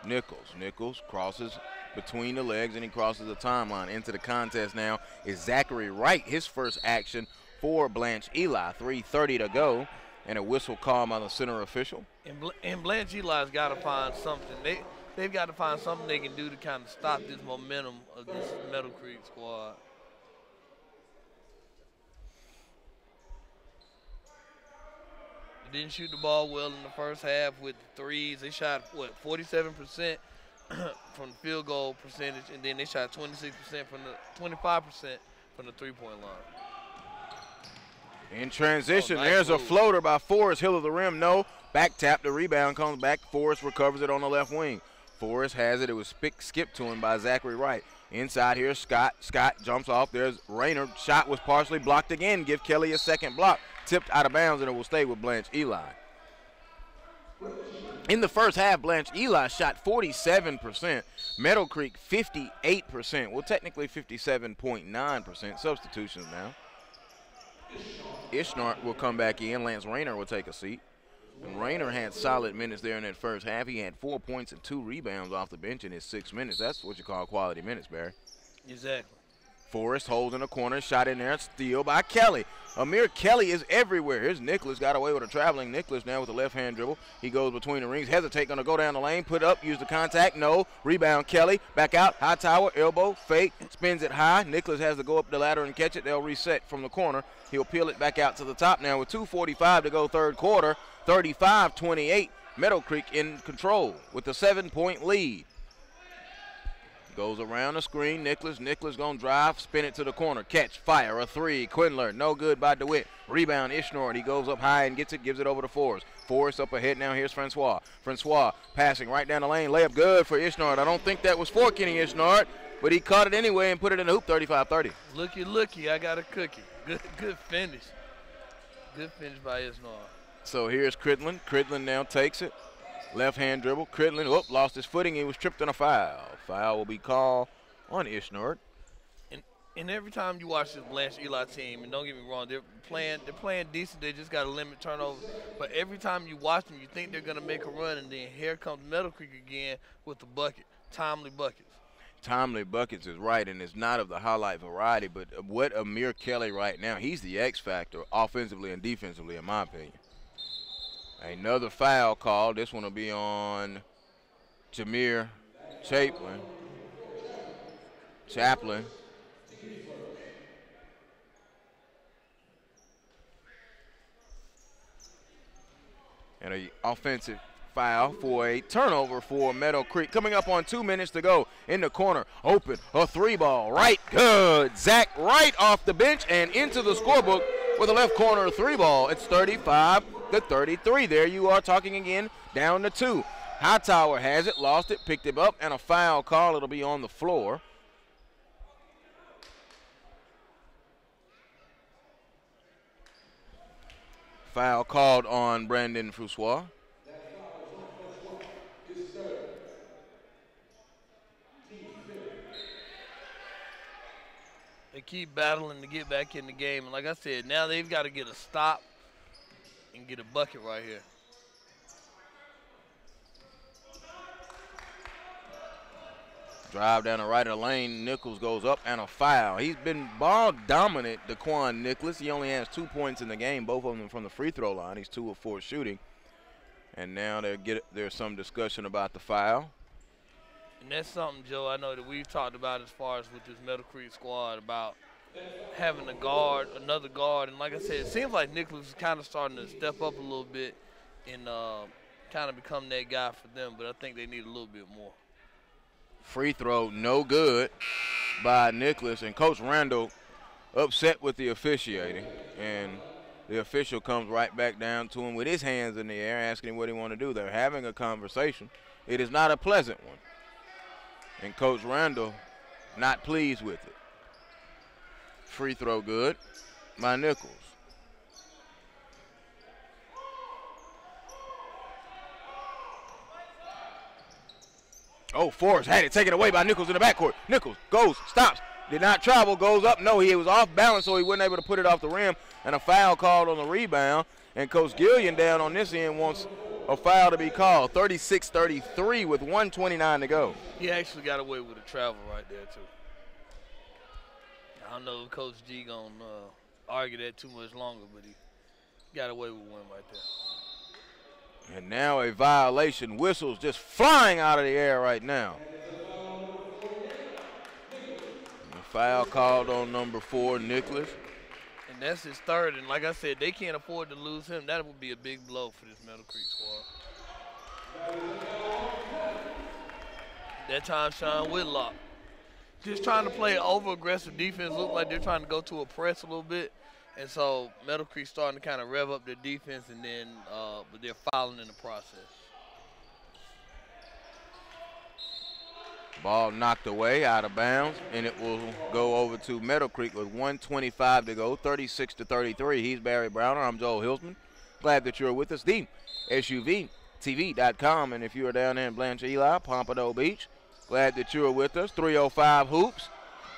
Nichols. Nichols crosses between the legs, and he crosses the timeline. Into the contest now is Zachary Wright, his first action for Blanche Eli. 3:30 to go, and a whistle call by the center official. And Blanche Eli's got to find something. They've got to find something they can do to kind of stop this momentum of this Meadowcreek squad. They didn't shoot the ball well in the first half with the threes. They shot, 47% from the field goal percentage, and then they shot 26% from the 25% from the three-point line. In transition, nice there's move. a floater by Forrest, hill of the rim, no. Back tap, the rebound comes back. Forrest recovers it on the left wing. Forrest has it. It was skipped to him by Zachary Wright. Inside here, Scott. Scott jumps off. There's Rayner. Shot was partially blocked again. Give Kelly a second block. Tipped out of bounds, and it will stay with Blanche Eli. In the first half, Blanche Eli shot 47%. Meadowcreek 58%. Well, technically 57.9%. Substitutions now. Ishnart will come back in. Lance Rayner will take a seat. And Rayner had solid minutes there in that first half. He had 4 points and 2 rebounds off the bench in his 6 minutes. That's what you call quality minutes, Barry. Exactly. Forrest holds in the corner, shot in there, steal by Kelly. Amir Kelly is everywhere. Here's Nicholas, got away with a traveling Nicholas now with the left-hand dribble. He goes between the rings, hesitate, gonna go down the lane, put up, use the contact, no. Rebound Kelly, back out, Hightower, elbow, fake, spins it high. Nicholas has to go up the ladder and catch it. They'll reset from the corner. He'll peel it back out to the top now with 2:45 to go third quarter. 35-28, Meadowcreek in control with a 7-point lead. Goes around the screen, Nicholas gonna drive, spin it to the corner, catch, fire, a three, Quindler, no good by DeWitt. Rebound, Ishnard, he goes up high and gets it, gives it over to Forrest. Forrest up ahead now, here's Francois. Francois passing right down the lane, layup good for Ishnard. I don't think that was for Kenny Ishnard, but he caught it anyway and put it in the hoop, 35-30. Looky, I got a cookie. Good finish. Good finish by Ishnard. So here's Cridlin. Cridlin now takes it. Left hand dribble. Cridlin, lost his footing. He was tripped on a foul. Foul will be called on Ishnard. And every time you watch this Blanche Eli team, and don't get me wrong, they're playing decent. They just got to limit turnovers. But every time you watch them, you think they're gonna make a run, and then here comes Meadowcreek again with the bucket, timely buckets. Timely buckets is right, and it's not of the highlight variety. But what Amir Kelly right now, he's the X factor offensively and defensively, in my opinion. Another foul call. This one will be on Jameer Chaplin. And an offensive foul for a turnover for Meadowcreek. Coming up on 2 minutes to go in the corner. Open, a 3-ball, right, good. Zach right off the bench and into the scorebook with a left corner 3-ball. It's 35-33. There you are talking again, down to 2. Hightower has it, lost it, picked it up, and a foul call. It'll be on the floor. Foul called on Brandon Francois. They keep battling to get back in the game. And like I said, now they've got to get a stop and get a bucket right here. Drive down the right of the lane. Nichols goes up and a foul. He's been ball dominant, Daquan Nicholas. He only has 2 points in the game, both of them from the free throw line. He's 2 of 4 shooting. And now there's some discussion about the foul. And that's something, Joe, I know that we've talked about as far as with this Meadowcreek squad about having another guard. And like I said, it seems like Nicholas is kind of starting to step up a little bit and kind of become that guy for them. But I think they need a little bit more. Free throw, no good by Nicholas. And Coach Randall upset with the officiating. And the official comes right back down to him with his hands in the air, asking him what he want to do. They're having a conversation. It is not a pleasant one. And Coach Randall not pleased with it. Free throw good by Nichols. Oh, Forrest had it taken away by Nichols in the backcourt. Nichols goes, stops, did not travel, goes up. No, he was off balance, so he wasn't able to put it off the rim. And a foul called on the rebound. And Coach Gillian down on this end wants a foul to be called. 36-33 with 1:29 to go. He actually got away with a travel right there, too. I don't know if Coach G going to argue that too much longer, but he got away with one right there. And now a violation. Whistles just flying out of the air right now. And a foul called on number 4, Nicholas. And that's his third. And like I said, they can't afford to lose him. That would be a big blow for this Meadowcreek squad. That time, Sean Whitlock just trying to play over-aggressive defense. Look like they're trying to go to a press a little bit. And so Meadowcreek starting to kind of rev up their defense, and then but they're fouling in the process. Ball knocked away, out of bounds, and it will go over to Meadowcreek with 1:25 to go, 36-33. He's Barry Browner. I'm Joel Hilsman. Glad that you're with us. The SUVTV.com, and if you are down there in Blanche, Eli, Pompano Beach, glad that you're with us. 305 Hoops.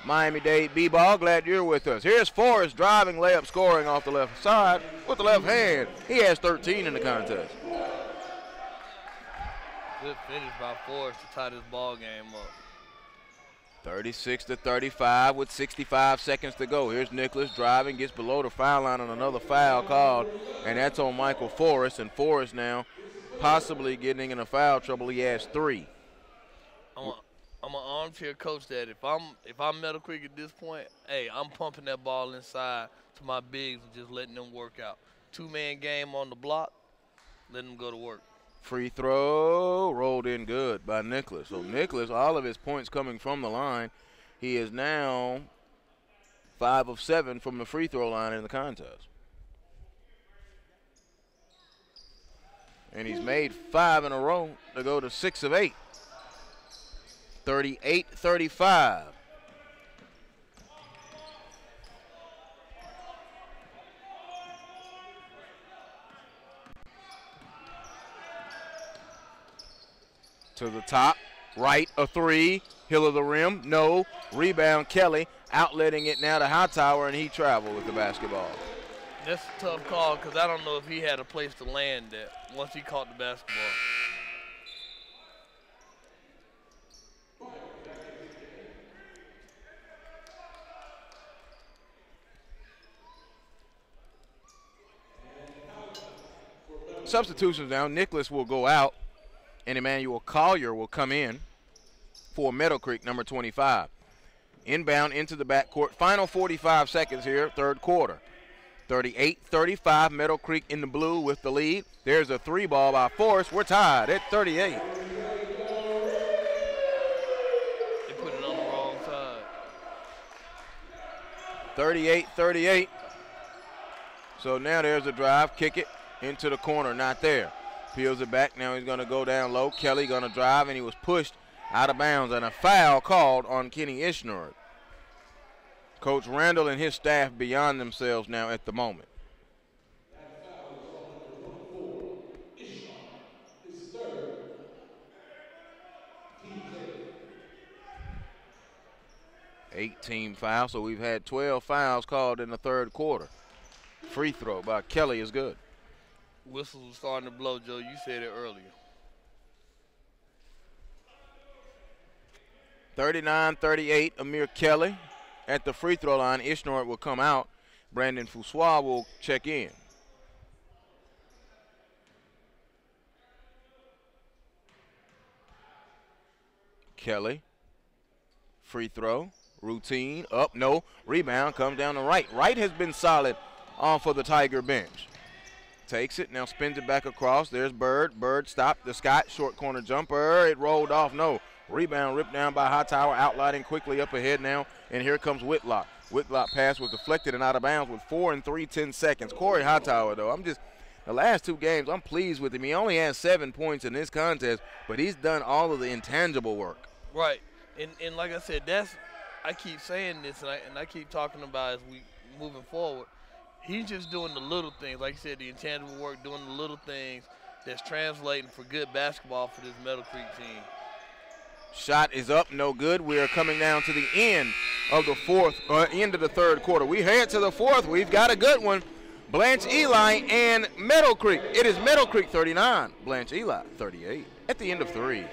Miami-Dade B-ball, glad you're with us. Here's Forrest driving, layup, scoring off the left side with the left hand. He has 13 in the contest. Good finish by Forrest to tie this ball game up. 36-35 with 65 seconds to go. Here's Nicholas driving, gets below the foul line, and another foul called, and that's on Michael Forrest. And Forrest now possibly getting in a foul trouble. He has 3. I'm an armchair coach that if I'm Meadowcreek at this point, hey, I'm pumping that ball inside to my bigs and just letting them work out. 2-man game on the block, letting them go to work. Free throw rolled in good by Nicholas. So Nicholas, all of his points coming from the line. He is now 5 of 7 from the free throw line in the contest. And he's made 5 in a row to go to 6 of 8. 38-35. To the top, right, a three. Hill of the rim, no. Rebound, Kelly, outletting it now to Hightower, and he traveled with the basketball. That's a tough call because I don't know if he had a place to land at once he caught the basketball. Substitutions now. Nicholas will go out, and Emmanuel Collier will come in for Meadowcreek, number 25. Inbound into the backcourt. Final 45 seconds here, third quarter. 38-35, Meadowcreek in the blue with the lead. There's a three ball by Forrest. We're tied at 38. They put it on the wrong side. 38-38. So now there's a drive, kick it into the corner, not there. Peels it back, now he's gonna go down low. Kelly gonna drive, and he was pushed out of bounds, and a foul called on Kenny Ishnard. Coach Randall and his staff beyond themselves now at the moment. Eight-team foul, so we've had 12 fouls called in the third quarter. Free throw by Kelly is good. Whistles are starting to blow, Joe. You said it earlier. 39-38, Amir Kelly at the free throw line. Ishnard will come out. Brandon Fussois will check in. Kelly, free throw, routine, up, no. Rebound comes down the right. Right has been solid for the Tiger bench. Takes it, now spins it back across. There's Bird. Bird stopped the Scott. Short corner jumper. It rolled off. No. Rebound ripped down by Hightower. Outlining quickly up ahead now. And here comes Whitlock. Whitlock pass was deflected and out of bounds with 4 3/10 seconds. Corey Hightower, though, the last two games, I'm pleased with him. He only has 7 points in this contest, but he's done all of the intangible work. Right. And like I said, I keep saying this, and I keep talking about as we moving forward. He's just doing the little things, like you said, the intangible work, doing the little things that's translating for good basketball for this Meadowcreek team. Shot is up, no good. We are coming down to the end of the end of the third quarter. We head to the fourth. We've got a good one. Blanche Eli and Meadowcreek. It is Meadowcreek 39, Blanche Eli 38 at the end of 3.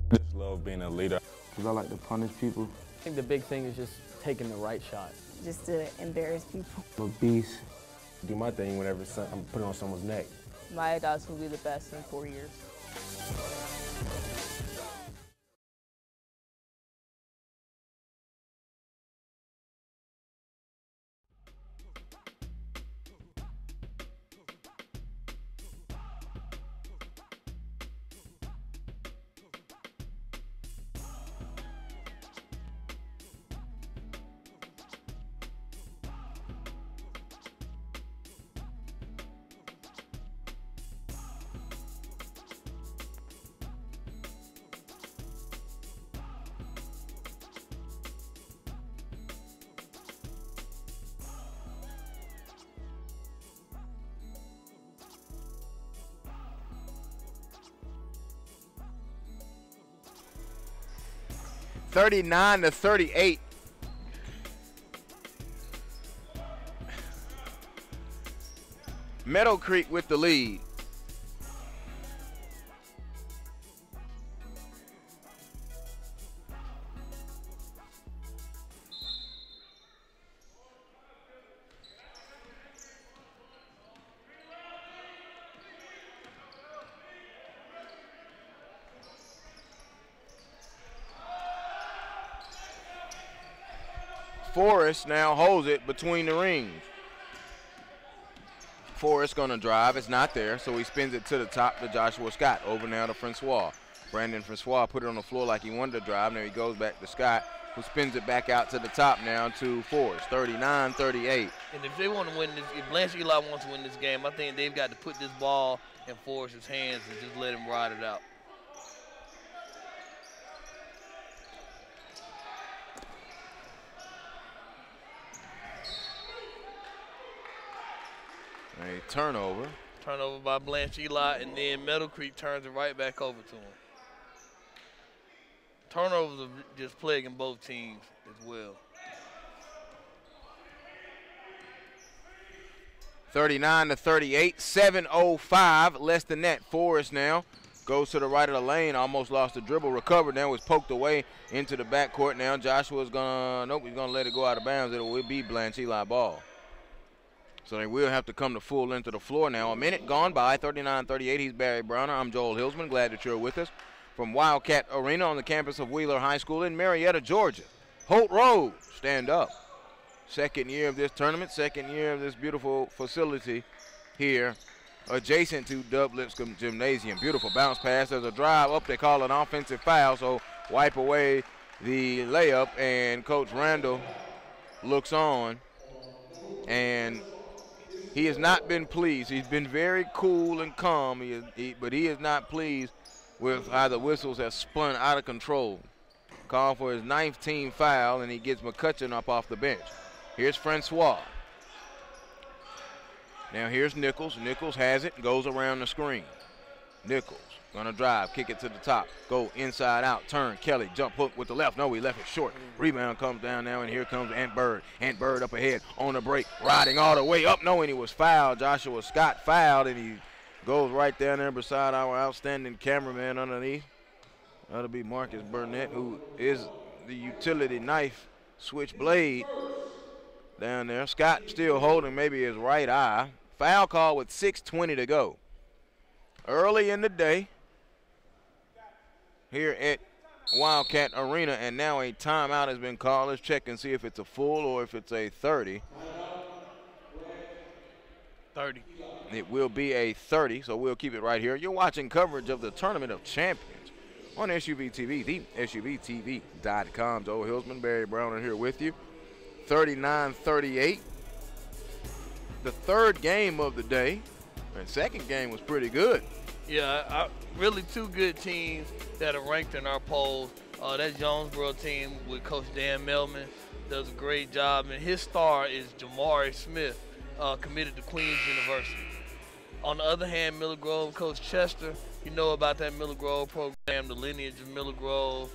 I just love being a leader. Because I like to punish people. I think the big thing is just taking the right shot. Just to embarrass people. I'm a beast. Do my thing whenever I'm putting on someone's neck. My dogs will be the best in 4 years. (39-38). Meadowcreek with the lead. Forrest now holds it between the rings. Forrest gonna drive, it's not there, so he spins it to the top to Joshua Scott. Over now to Francois. Brandon Francois put it on the floor like he wanted to drive. Now he goes back to Scott. who spins it back out to the top now to Forrest, 39-38. And if they want to win this, if Blanche Eli wants to win this game, I think they've got to put this ball in Forrest's hands and just let him ride it out. A turnover. Turnover by Blanche Eli, and then Meadowcreek turns it right back over to him. Turnovers are just plaguing both teams as well. 39-38, 7:05, less than that. Forrest now goes to the right of the lane, almost lost the dribble, recovered, now was poked away into the backcourt now. Joshua's nope, he's gonna let it go out of bounds. It will be Blanche Eli ball. So they will have to come to full length of the floor now. A minute gone by, 39-38. He's Barry Browner. I'm Joel Hilsman. Glad that you're with us from Wildcat Arena on the campus of Wheeler High School in Marietta, Georgia. Holt Road, stand up. Second year of this tournament, second year of this beautiful facility here adjacent to Dub Lipscomb Gymnasium. Beautiful bounce pass. There's a drive up. They call an offensive foul, so wipe away the layup, and Coach Randall looks on, and he has not been pleased. He's been very cool and calm, but he is not pleased with how the whistles have spun out of control. Call for his 9th team foul, and he gets McCutcheon up off the bench. Here's Francois. Now here's Nichols. Nichols has it, goes around the screen. Nichols gonna drive, kick it to the top, go inside out, turn, Kelly, jump hook with the left. No, he left it short. Rebound comes down now, and here comes Ant Bird. Ant Bird up ahead on the break, riding all the way up, knowing he was fouled. Joshua Scott fouled, and he goes right down there beside our outstanding cameraman underneath. That'll be Marcus Burnett, who is the utility knife switchblade down there. Scott still holding maybe his right eye. Foul call with 6:20 to go. Early in the day here at Wildcat Arena, and now a timeout has been called. Let's check and see if it's a full or if it's a 30. 30. It will be a 30, so we'll keep it right here. You're watching coverage of the Tournament of Champions on SUV TV, the SUVTV.com. Joe Hilsman, Barry Brown here with you. 39-38. The third game of the day, and second game was pretty good. Yeah, really two good teams that are ranked in our polls. That Jonesboro team with Coach Dan Melman does a great job, and his star is Jamari Smith, committed to Queens University. On the other hand, Miller Grove, Coach Chester, you know about that Miller Grove program, the lineage of Miller Grove,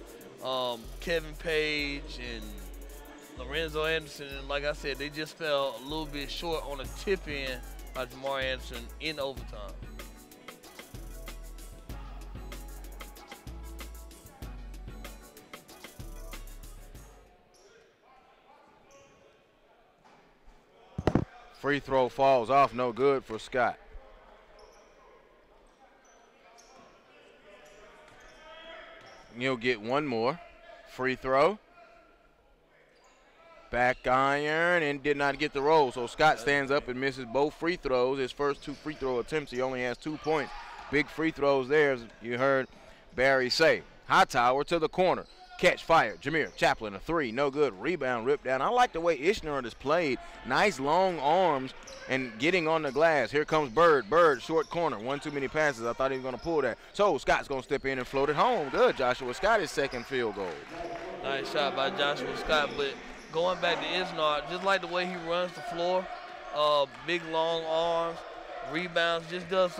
Kevin Page and Lorenzo Anderson, and like I said, they just fell a little bit short on a tip-in by Jamari Anderson in overtime. Free throw falls off, no good for Scott. He'll get one more free throw. Back iron, and did not get the roll. So Scott stands up and misses both free throws. His first two free throw attempts, he only has 2 points. Big free throws there, as you heard Barry say. Hightower to the corner. Catch, fire. Jameer Chaplin, a three. No good. Rebound, ripped down. I like the way Ishner has played. Nice long arms and getting on the glass. Here comes Bird. Bird, short corner. One too many passes. I thought he was going to pull that. So Scott's going to step in and float it home. Good, Joshua Scott, his second field goal. Nice shot by Joshua Scott, but going back to Isnard, just like the way he runs the floor, big long arms, rebounds, just does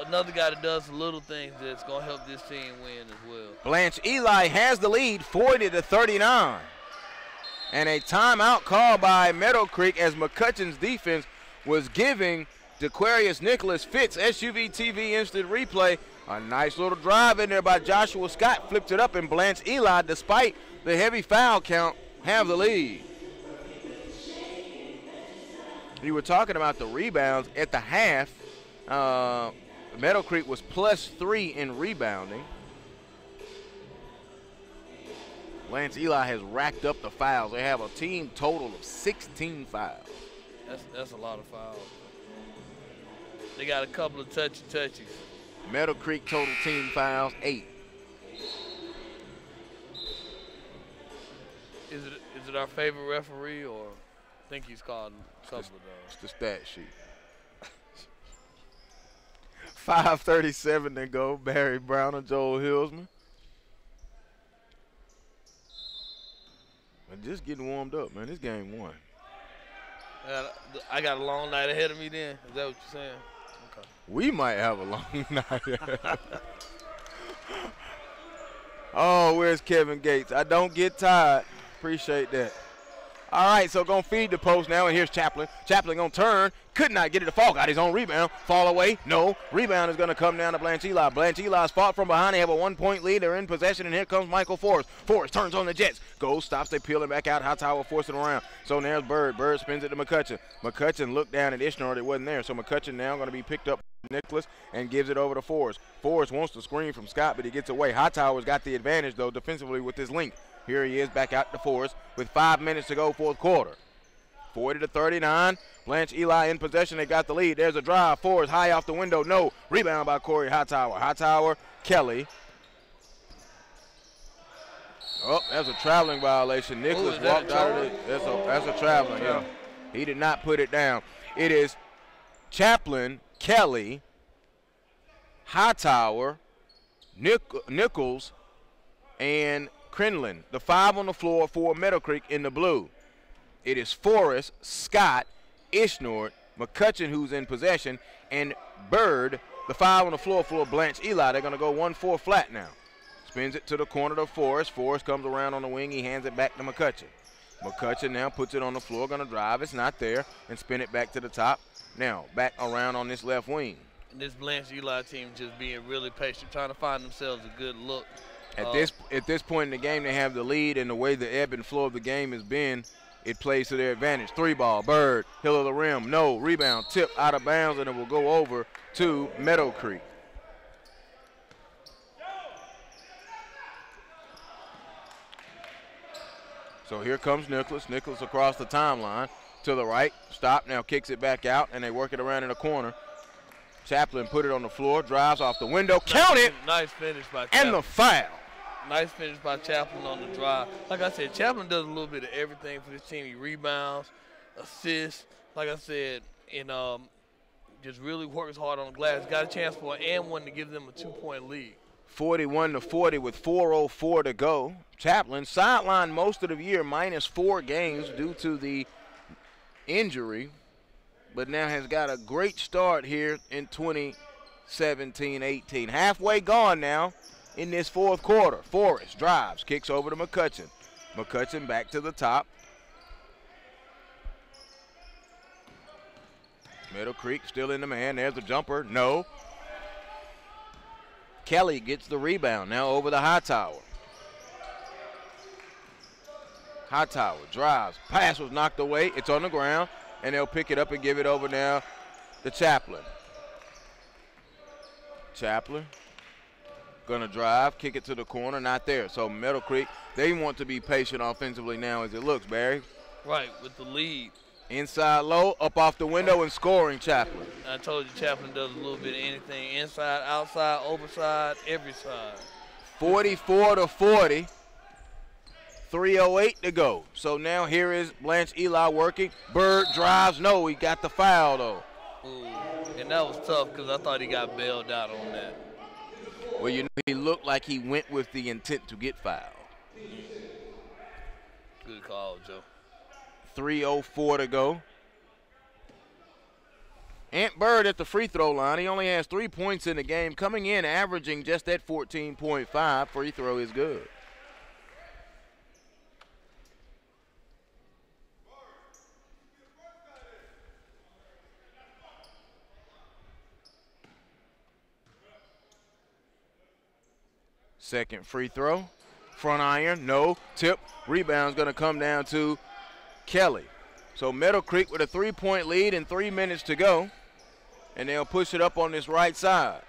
another guy that does the little things that's going to help this team win as well. Blanche Eli has the lead, 40-39. And a timeout called by Meadowcreek as McCutcheon's defense was giving DeQuarius Nicholas Fitz, SUV TV instant replay. A nice little drive in there by Joshua Scott, flipped it up, and Blanche Eli, despite the heavy foul count, have the lead. You were talking about the rebounds at the half. Meadowcreek was +3 in rebounding. Blanche Eli has racked up the fouls. They have a team total of 16 fouls. That's a lot of fouls. They got a couple of touchy-touchies. Meadowcreek total team fouls, 8. Is it our favorite referee, or I think he's called a couple of those? It's the stat sheet. 5:37 to go. Barry Brown and Joel Hillsman. But just getting warmed up, man. This game won. I got a long night ahead of me then? Is that what you're saying? Okay. We might have a long night. Oh, where's Kevin Gates? I don't get tired. Appreciate that. All right, so going to feed the post now, and here's Chaplin. Chaplin going to turn. Could not get it to fall. Got his own rebound. Fall away. No. Rebound is going to come down to Blanche Eli. Blanche Eli's fought from behind. They have a 1-point lead. They're in possession, and here comes Michael Forrest. Forrest turns on the Jets. Goes, stops. They peel it back out. Hightower forcing around. So there's Bird. Bird spins it to McCutcheon. McCutcheon looked down at Ishnar. It wasn't there. So McCutcheon now going to be picked up by Nicholas and gives it over to Forrest. Forrest wants to screen from Scott, but he gets away. Hightower's got the advantage, though, defensively with his length. Here he is back out to Forrest with 5 minutes to go, fourth quarter. 40-39. Blanche Eli in possession. They got the lead. There's a drive. Forrest high off the window. No. Rebound by Corey Hightower. Hightower, Kelly. Oh, that's a traveling violation. Nicholas walked out of it. That's a traveling, yeah. He did not put it down. It is Chaplin, Kelly, Hightower, Nichols, and Crinlin. The 5 on the floor for Meadowcreek in the blue. It is Forrest, Scott, Ishnord, McCutcheon, who's in possession, and Bird, the 5 on the floor for Blanche Eli. They're going to go 1-4 flat now. Spins it to the corner to Forrest. Forrest comes around on the wing. He hands it back to McCutcheon. McCutcheon now puts it on the floor, going to drive. It's not there, and spin it back to the top. Now, back around on this left wing. And this Blanche Eli team just being really patient, trying to find themselves a good look. At this point in the game, they have the lead, and the way the ebb and flow of the game has been, it plays to their advantage. 3-ball, Bird, hill of the rim, no, rebound, tip out of bounds, and it will go over to Meadowcreek. So here comes Nicholas. Nicholas across the timeline to the right. Stop, now kicks it back out, and they work it around in the corner. Chaplin put it on the floor, drives off the window, count it! Nice finish by Chaplin. And the foul. Nice finish by Chaplin on the drive. Like I said, Chaplin does a little bit of everything for this team. He rebounds, assists, like I said, and just really works hard on the glass. Got a chance for an and one to give them a 2-point lead. 41-40 with 4:04 to go. Chaplin sidelined most of the year, minus 4 games due to the injury, but now has got a great start here in 2017-18. Halfway gone now in this fourth quarter. Forrest drives, kicks over to McCutcheon. McCutcheon back to the top. Meadowcreek still in the man. There's the jumper. No. Kelly gets the rebound now over the Hightower. Hightower drives. Pass was knocked away. It's on the ground, and they'll pick it up and give it over now to Chaplin. Chaplin gonna drive, kick it to the corner, not there. So Meadowcreek, they want to be patient offensively now as it looks, Barry. Right, with the lead. Inside low, up off the window, and scoring Chaplin. I told you Chaplin does a little bit of anything, inside, outside, overside, every side. 44-40, 3:08 to go. So now here is Blanche Eli working. Bird drives, no, he got the foul though. Ooh, and that was tough because I thought he got bailed out on that. Well, you know, he looked like he went with the intent to get fouled. Good call, Joe. 3:04 to go. Ant Bird at the free throw line. He only has 3 points in the game. Coming in, averaging just at 14.5. Free throw is good. Second free throw. Front iron, no. Tip. Rebound's going to come down to Kelly. So Meadowcreek with a 3-point lead and 3 minutes to go. And they'll push it up on this right side.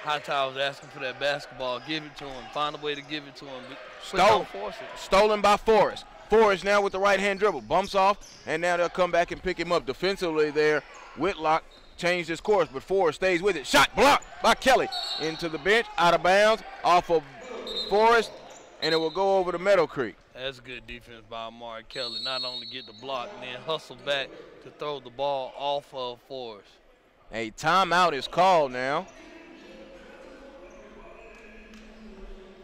Hightower's asking for that basketball. Give it to him. Find a way to give it to him. Stolen by Forrest. Forrest now with the right-hand dribble. Bumps off, and now they'll come back and pick him up. Defensively there, Whitlock changed his course, but Forrest stays with it. Shot blocked by Kelly. Into the bench, out of bounds, off of Forrest, and it will go over to Meadowcreek. That's good defense by Amari Kelly. Not only get the block, and then hustle back to throw the ball off of Forrest. A timeout is called now.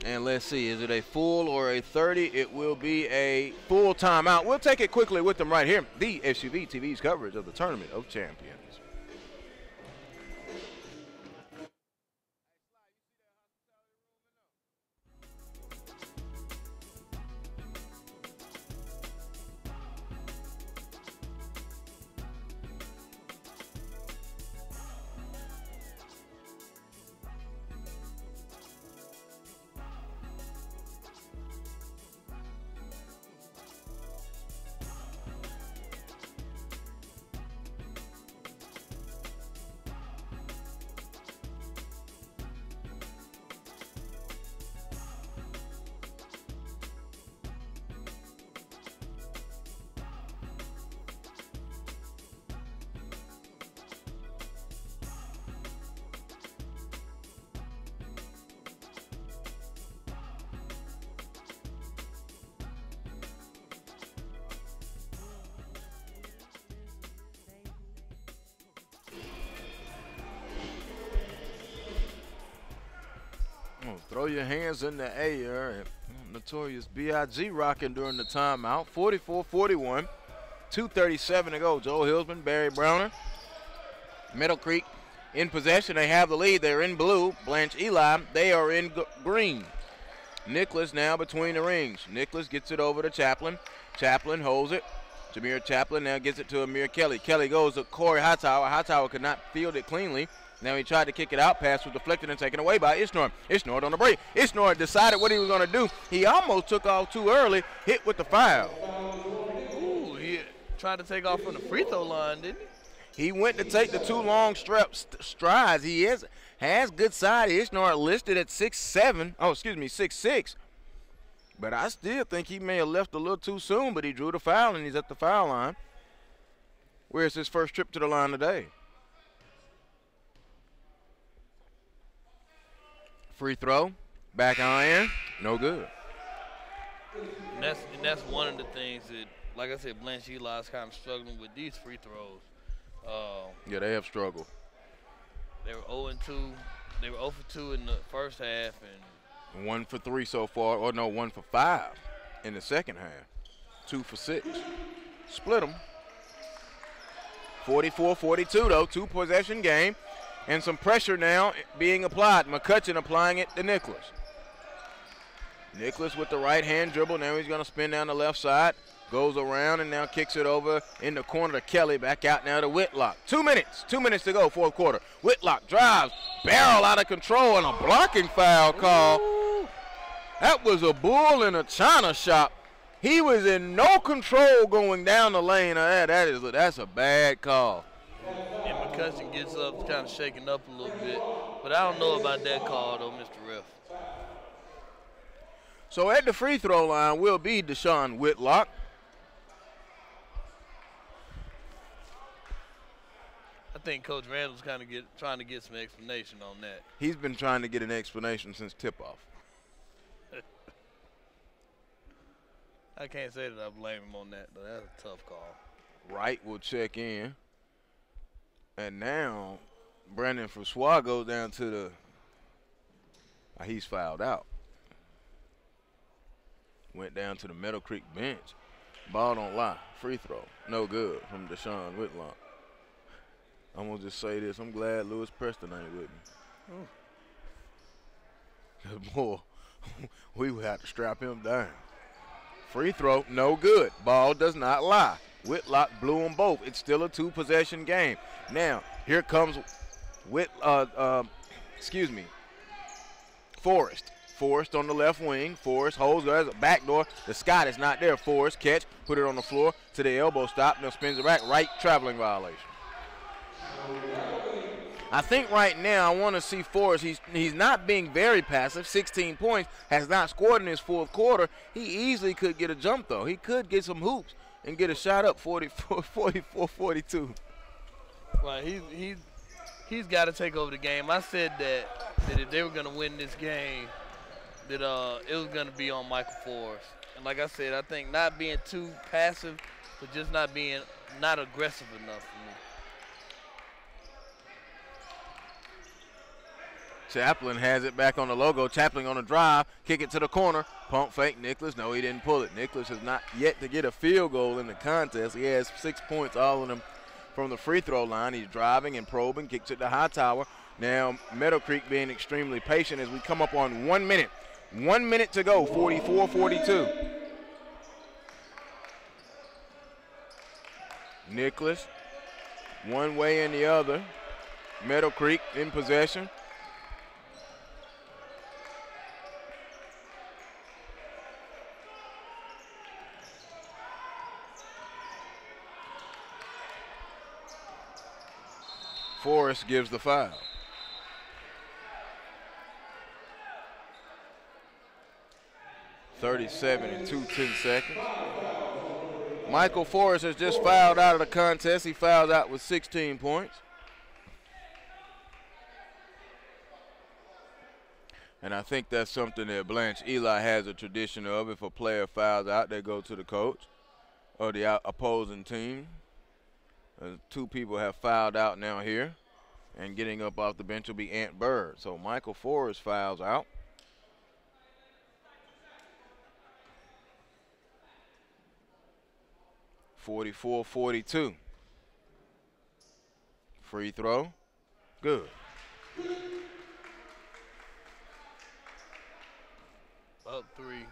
And let's see, is it a full or a 30? It will be a full timeout. We'll take it quickly with them right here. The SUV TV's coverage of the Tournament of Champions. Throw your hands in the air. And Notorious B.I.G. rocking during the timeout. 44-41. 2:37 to go. Joe Hillsman, Barry Browner. Meadowcreek in possession. They have the lead. They're in blue. Blanche Eli, they are in green. Nicholas now between the rings. Nicholas gets it over to Chaplin. Chaplin holds it. Jameer Chaplin now gets it to Amir Kelly. Kelly goes to Corey Hightower. Hightower could not field it cleanly. Now he tried to kick it out. Pass was deflected and taken away by Isnor. Isnor on the break. Isnor decided what he was going to do. He almost took off too early, hit with the foul. Ooh, he tried to take off from the free throw line, didn't he? He went to take the two long strides. He has good side. Isnor listed at 6'7". Oh, excuse me, 6'6". But I still think he may have left a little too soon, but he drew the foul, and he's at the foul line. Where's his first trip to the line today? Free throw, back iron, no good. And that's one of the things that, like I said, Blanche Eli is kind of struggling with these free throws. Yeah, they have struggled. They were 0-2. They were 0 for 2 in the first half, and 1 for 3 so far, or no, 1 for 5 in the second half. 2 for 6. Split them. 44-42 though, 2-possession game. And some pressure now being applied. McCutcheon applying it to Nicholas. Nicholas with the right-hand dribble. Now he's going to spin down the left side. Goes around and now kicks it over in the corner to Kelly. Back out now to Whitlock. 2 minutes. 2 minutes to go, fourth quarter. Whitlock drives. Barrel out of control and a blocking foul call. That was a bull in a china shop. He was in no control going down the lane. That's a bad call. And McCutcheon gets up, kind of shaking up a little bit. But I don't know about that call, though, Mr. Ref. So at the free throw line will be Deshaun Whitlock. I think Coach Randall's kind of trying to get some explanation on that. He's been trying to get an explanation since tip-off. I can't say that I blame him on that, but that's a tough call. Wright will check in. And now Brandon Francois goes down to the he's fouled out. Went down to the Meadowcreek bench. Ball don't lie. Free throw. No good from Deshaun Whitlock. I'm going to just say this. I'm glad Lewis Preston ain't with me. Because, boy, we would have to strap him down. Free throw, no good. Ball does not lie. Whitlock blew them both. It's still a 2-possession game. Now, here comes Forrest. Forrest on the left wing. Forrest holds as a backdoor. The Scott is not there. Forrest catch, put it on the floor to the elbow stop. Now spins it back. Right traveling violation. I think right now I want to see Forrest. He's not being very passive. 16 points, has not scored in his fourth quarter. He easily could get a jump, though. He could get some hoops and get a shot up 44-42. Well, he's got to take over the game. I said that if they were going to win this game, that it was going to be on Michael Forrest. And like I said, I think not being too passive, but just not aggressive enough for me. Chaplin has it back on the logo. Chaplin on the drive, kick it to the corner. Pump fake, Nicholas. No, he didn't pull it. Nicholas has not yet to get a field goal in the contest. He has 6 points, all of them from the free throw line. He's driving and probing, kicks it to Hightower. Now Meadowcreek being extremely patient as we come up on 1 minute. 1 minute to go, 44-42. Nicholas, one way and the other. Meadowcreek in possession. Forrest gives the foul. .37 and 2/10 seconds. Michael Forrest has just fouled out of the contest. He fouled out with 16 points. And I think that's something that Blanche Eli has a tradition of. If a player fouls out, they go to the coach or the opposing team. 2 people have fouled out now here. And getting up off the bench will be Ant Bird. So Michael Forrest fouls out. .44-42. Free throw. Good. Up 3.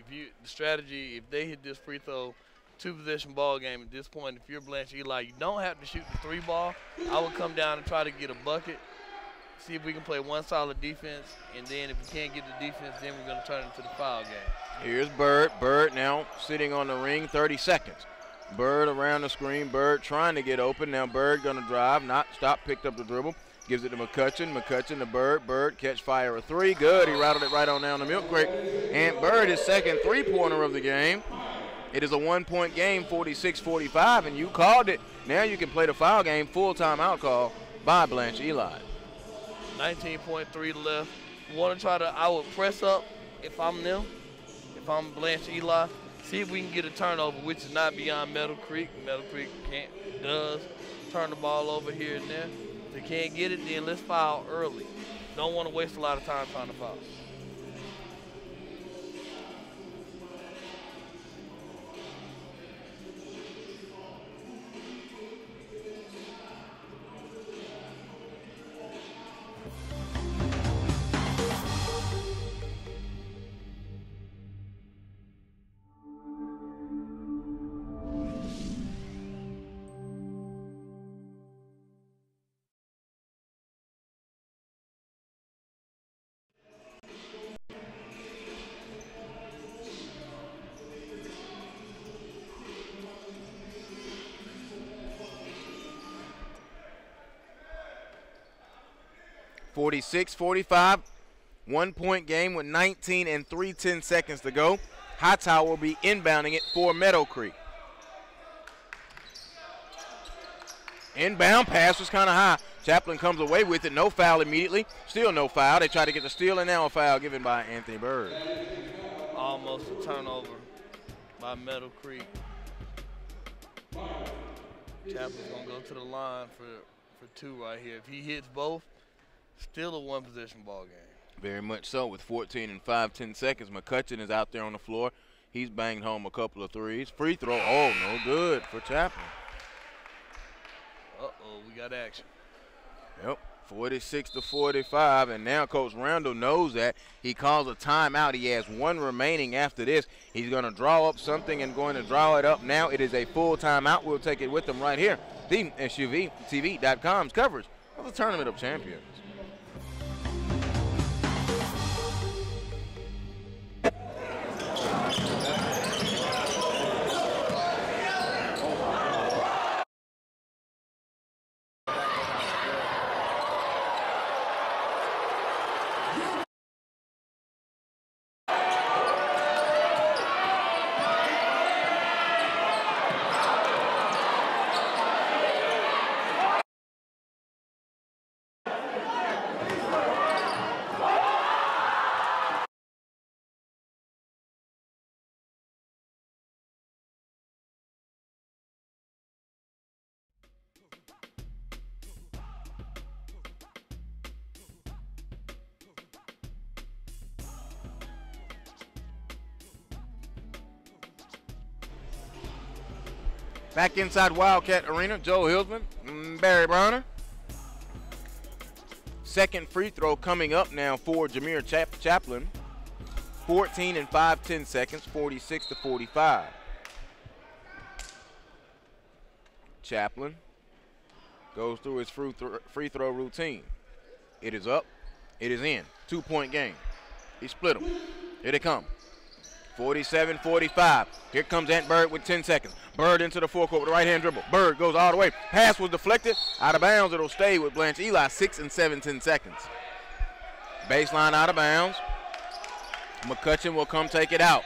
The strategy, if they hit this free throw, 2-possession ball game at this point, if you're Blanche Eli, you don't have to shoot the 3 ball. I would come down and try to get a bucket, see if we can play one solid defense, and then if we can't get the defense, then we're going to turn it into the foul game. Here's Bird. Bird now sitting on the ring, 30 seconds. Bird around the screen. Bird trying to get open. Now Bird going to drive, not stop, picked up the dribble. Gives it to McCutcheon. McCutcheon to Bird. Bird catch fire a 3. Good. He rattled it right on down the milk crate. And Bird, his second 3-pointer of the game. It is a 1-point game, 46-45, and you called it. Now you can play the foul game, full timeout call by Blanche Eli. 19.3 left. I would press up if I'm them, if I'm Blanche Eli. See if we can get a turnover, which is not beyond Meadowcreek. Meadowcreek does turn the ball over here and there. If they can't get it, then let's foul early. Don't want to waste a lot of time trying to foul. .46-45, 1-point game with 19 and 3/10 seconds to go. Hightower will be inbounding it for Meadowcreek. Inbound pass was kind of high. Chaplin comes away with it. No foul immediately. Still no foul. They try to get the steal, and now a foul given by Anthony Bird. Almost a turnover by Meadowcreek. Chaplin's going to go to the line for 2 right here. If he hits both, still a 1-possession ball game. Very much so. With 14 and 5/10 seconds, McCutcheon is out there on the floor. He's banged home a couple of threes. Free throw, oh, no good for Chaplin. Uh-oh, we got action. Yep, 46-45, and now Coach Randall knows that. He calls a timeout. He has 1 remaining after this. He's going to draw up something and going to draw it up now. It is a full timeout. We'll take it with him right here. The SUVTV.com's coverage of the Tournament of Champions. Back inside Wildcat Arena, Joe Hillsman, Barry Browner. Second free throw coming up now for Jameer Chaplin. 14 and 5/10 seconds, 46-45. Chaplin goes through his free throw routine. It is up. It is in. 2-point game. He split them. Here they come. 47-45. Here comes Ant Bird with 10 seconds. Bird into the forecourt with a right-hand dribble. Bird goes all the way. Pass was deflected. Out of bounds. It'll stay with Blanche Eli. 6 and 7/10 seconds. Baseline out of bounds. McCutcheon will come take it out.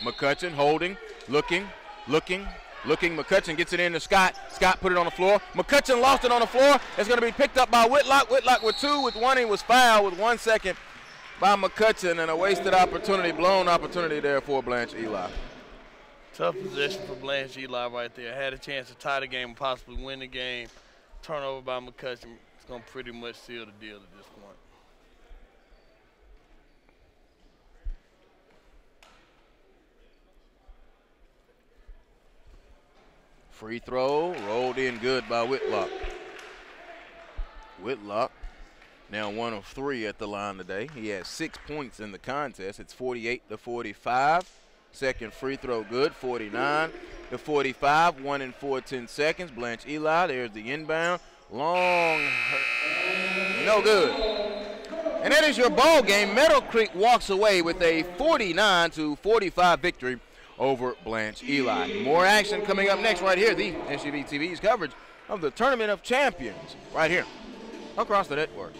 McCutcheon holding, looking. McCutcheon gets it in to Scott. Scott put it on the floor. McCutcheon lost it on the floor. It's going to be picked up by Whitlock. Whitlock with 2, with 1. He was fouled with 1 second by McCutcheon, and a wasted opportunity, blown opportunity there for Blanche Eli. Tough possession for Blanche Eli right there. Had a chance to tie the game and possibly win the game. Turnover by McCutcheon. It's going to pretty much seal the deal at this point. Free throw, rolled in good by Whitlock. Whitlock now 1 of 3 at the line today. He has 6 points in the contest. It's 48-45. Second free throw good, 49-45. 1 and 4/10 seconds. Blanche Eli, there's the inbound. Long, no good. And that is your ball game. Meadowcreek walks away with a 49-45 victory over Blanche Eli. More action coming up next right here. The SUV TV's coverage of the Tournament of Champions right here across the network.